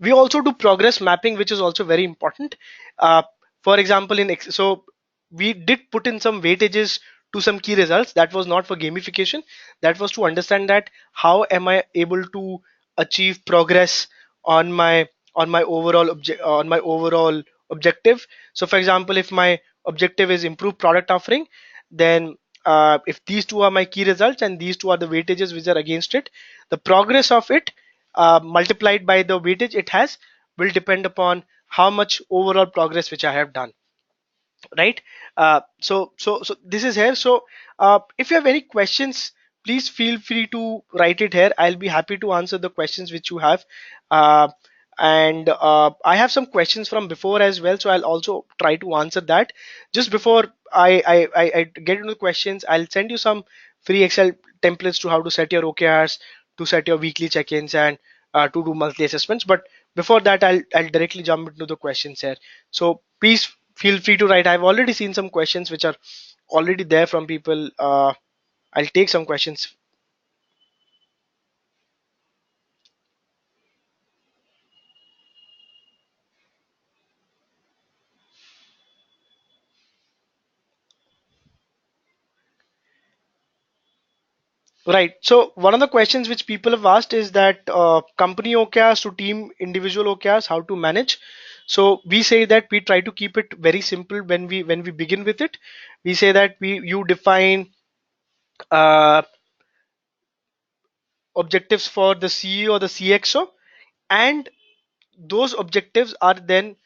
We also do progress mapping, which is also very important. uh, for example, so we did put in some weightages to some key results. That was not for gamification, that was to understand that how am I able to achieve progress on my overall objective. So for example, if my objective is improve product offering, then if these two are my key results and these two are the weightages which are against it, the progress of it multiplied by the weightage it has will depend upon how much overall progress which I have done, right? So this is here. So if you have any questions, please feel free to write it here. I'll be happy to answer the questions which you have. uh, and I have some questions from before as well, so I'll also try to answer that. Just before I get into the questions, I'll send you some free Excel templates to how to set your OKRs, to set your weekly check-ins, and to do monthly assessments. But before that, I'll directly jump into the questions here. So please feel free to write. I've already seen some questions which are already there from people. I'll take some questions. Right. So one of the questions which people have asked is that company OKRs to team individual OKRs, how to manage. So we say that we try to keep it very simple when we begin with it. We say that you define uh, objectives for the CEO or the CXO, and those objectives are then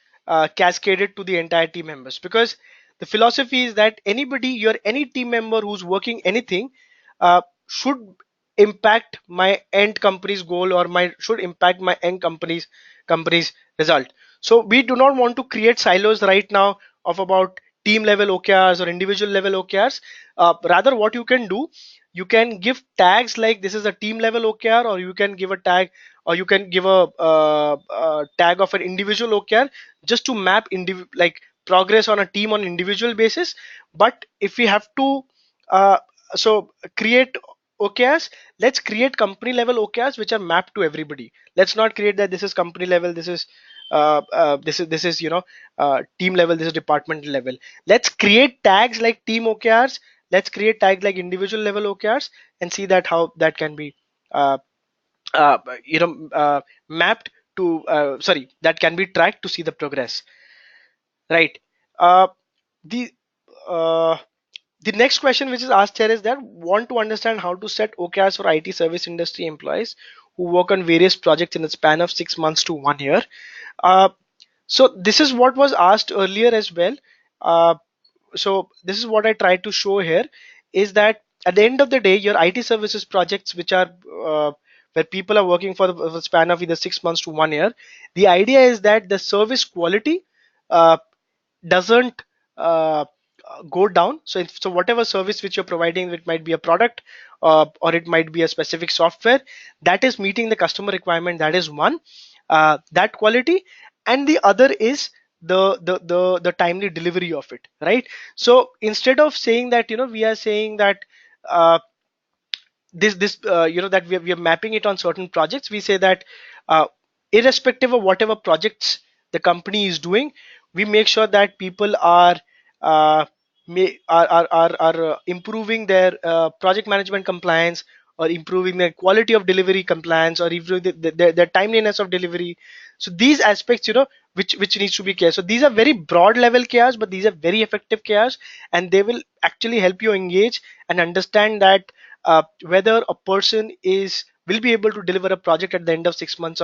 cascaded to the entire team members, because the philosophy is that any team member who's working anything should impact my end company's goal, or my should impact my end company's result. So we do not want to create silos right now of about team level OKRs or individual level OKRs. Rather, what you can do, you can give tags like this is a team level OKR, or you can give a tag, or you can give a tag of an individual OKR, just to map progress on a team on individual basis. But if we have to uh, create OKRs, let's create company level OKRs which are mapped to everybody. Let's not create that this is company level, this is team level, this is department level. Let's create tags like team OKRs, let's create tags like individual level OKRs, and see that how that can be uh, uh, mapped to sorry, that can be tracked to see the progress, right? uh, the uh, the next question which is asked here is that want to understand how to set OKRs for IT service industry employees who work on various projects in the span of 6 months to 1 year. uh, so this is what was asked earlier as well. uh, so this is what I try to show here, is that at the end of the day, your IT services projects which are where people are working for the span of either 6 months to 1 year, the idea is that the service quality uh, doesn't go down. So whatever service which you're providing, it might be a product or it might be a specific software that is meeting the customer requirement, that is one, that quality. And the other is the timely delivery of it, right? So instead of saying that, we are saying that uh, this that we are mapping it on certain projects. We say that uh, irrespective of whatever projects the company is doing, we make sure that people are uh, improving their project management compliance, or improving their quality of delivery compliance, or improving their timeliness of delivery. So these aspects, which needs to be care. So these are very broad level cares, but these are very effective cares, and they will actually help you engage and understand that whether a person is will be able to deliver a project at the end of 6 months,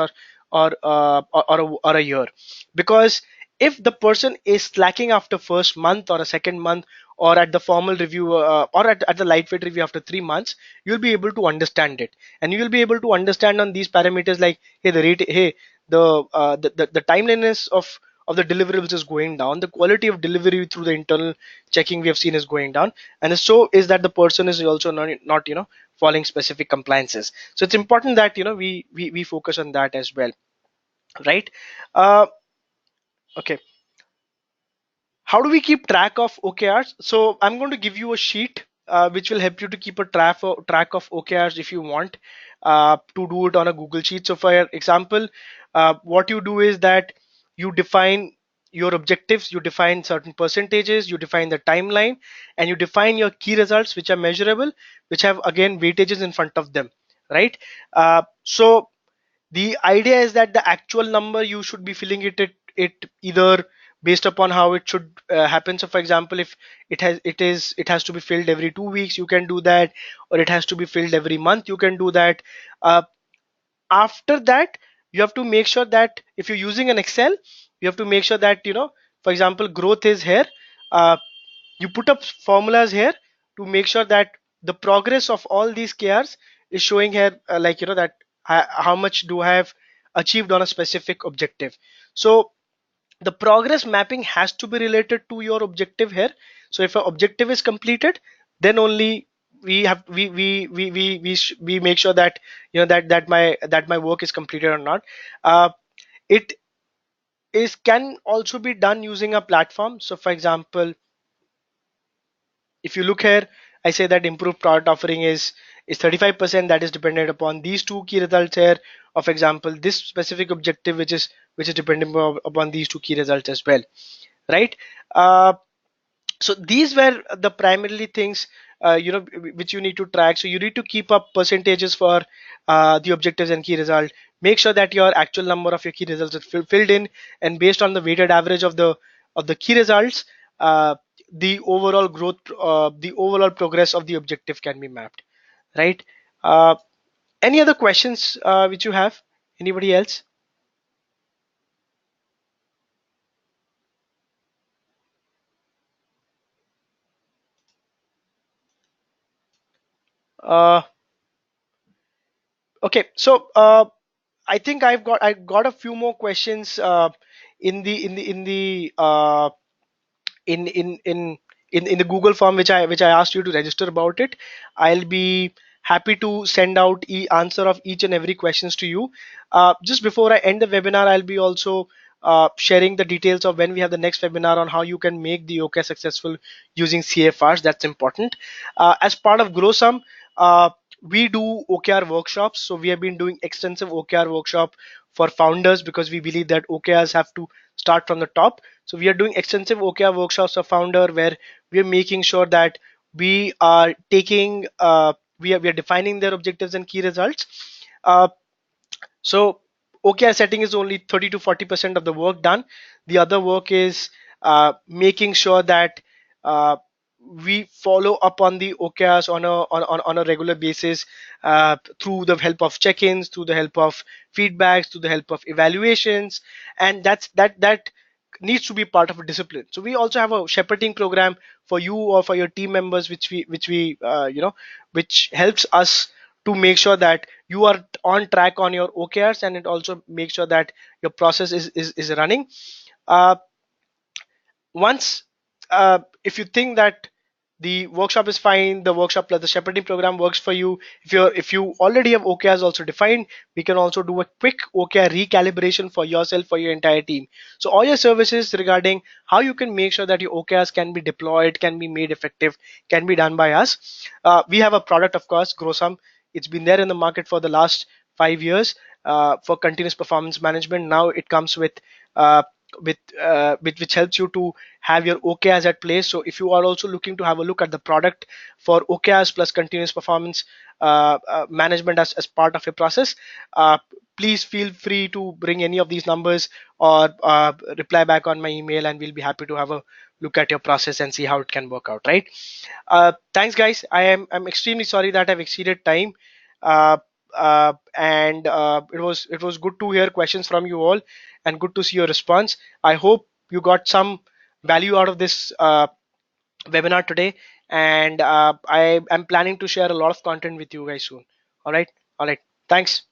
or a year. Because if the person is slacking after first month or a second month, or at the formal review, or at the lightweight review after 3 months, you'll be able to understand it, and you will be able to understand on these parameters like, hey, the rate, hey, the timeliness of the deliverables is going down, the quality of delivery through the internal checking we have seen is going down, and so is that the person is also not following specific compliances. So it's important that we focus on that as well, right? uh, okay, how do we keep track of OKRs? So I'm going to give you a sheet which will help you to keep a track of OKRs if you want to do it on a Google Sheet. So for example, what you do is that you define your objectives, you define certain percentages, you define the timeline, and you define your key results which are measurable, which have again weightages in front of them, right? So the idea is that the actual number you should be filling it either based upon how it should happen. So for example, if it has to be filled every 2 weeks, you can do that, or it has to be filled every month, you can do that. uh, After that, you have to make sure that if you're using an Excel, you have to make sure that, for example, growth is here. You put up formulas here to make sure that the progress of all these KRs is showing here, like, that how much do I have achieved on a specific objective. So the progress mapping has to be related to your objective here. So if an objective is completed, then only we make sure that, that my work is completed or not. It is can also be done using a platform. So for example, if you look here, I say that improved product offering is 35%. That is dependent upon these two key results here. Of example, this specific objective, which is dependent upon these two key results as well, right? So these were the primarily things, which you need to track. So you need to keep up percentages for the objectives and key result. Make sure that your actual number of your key results is filled in, and based on the weighted average of the key results, the overall growth, the overall progress of the objective can be mapped, right? uh, any other questions which you have? Anybody else? uh, okay, so I think I got a few more questions in the in in in in the Google form which I asked you to register about it. I'll be happy to send out answer of each and every questions to you. Just before I end the webinar, I'll be also sharing the details of when we have the next webinar on how you can make the OK successful using CFRs. That's important. As part of GroSum, we do OKR workshops. So we have been doing extensive OKR workshop for founders, because we believe that OKRs have to start from the top. So we are doing extensive OKR workshops for founder, where we are making sure that we are taking we are defining their objectives and key results. Uh, so OKR setting is only 30 to 40% of the work done. The other work is making sure that uh, we follow up on the OKRs on a regular basis, through the help of check-ins, through the help of feedbacks, through the help of evaluations, and that needs to be part of a discipline. So we also have a shepherding program for you or for your team members, which we which helps us to make sure that you are on track on your OKRs, and it also makes sure that your process is running. Uh, Once, if you think that the workshop is fine. The workshop plus the shepherding program works for you. If you already have OKRs also defined, we can also do a quick OKR recalibration for yourself, for your entire team. So all your services regarding how you can make sure that your OKRs can be deployed, can be made effective, can be done by us. We have a product, of course, GroSum. It's been there in the market for the last 5 years for continuous performance management. Now it comes uh, with which helps you to have your OKRs at place. So if you are also looking to have a look at the product for OKRs plus continuous performance management as part of your process, please feel free to bring any of these numbers or reply back on my email, and we'll be happy to have a look at your process and see how it can work out, right? Thanks, guys. I'm extremely sorry that I've exceeded time. Uh, and it was good to hear questions from you all and good to see your response. I hope you got some value out of this webinar today, and I am planning to share a lot of content with you guys soon. All right, all right. Thanks.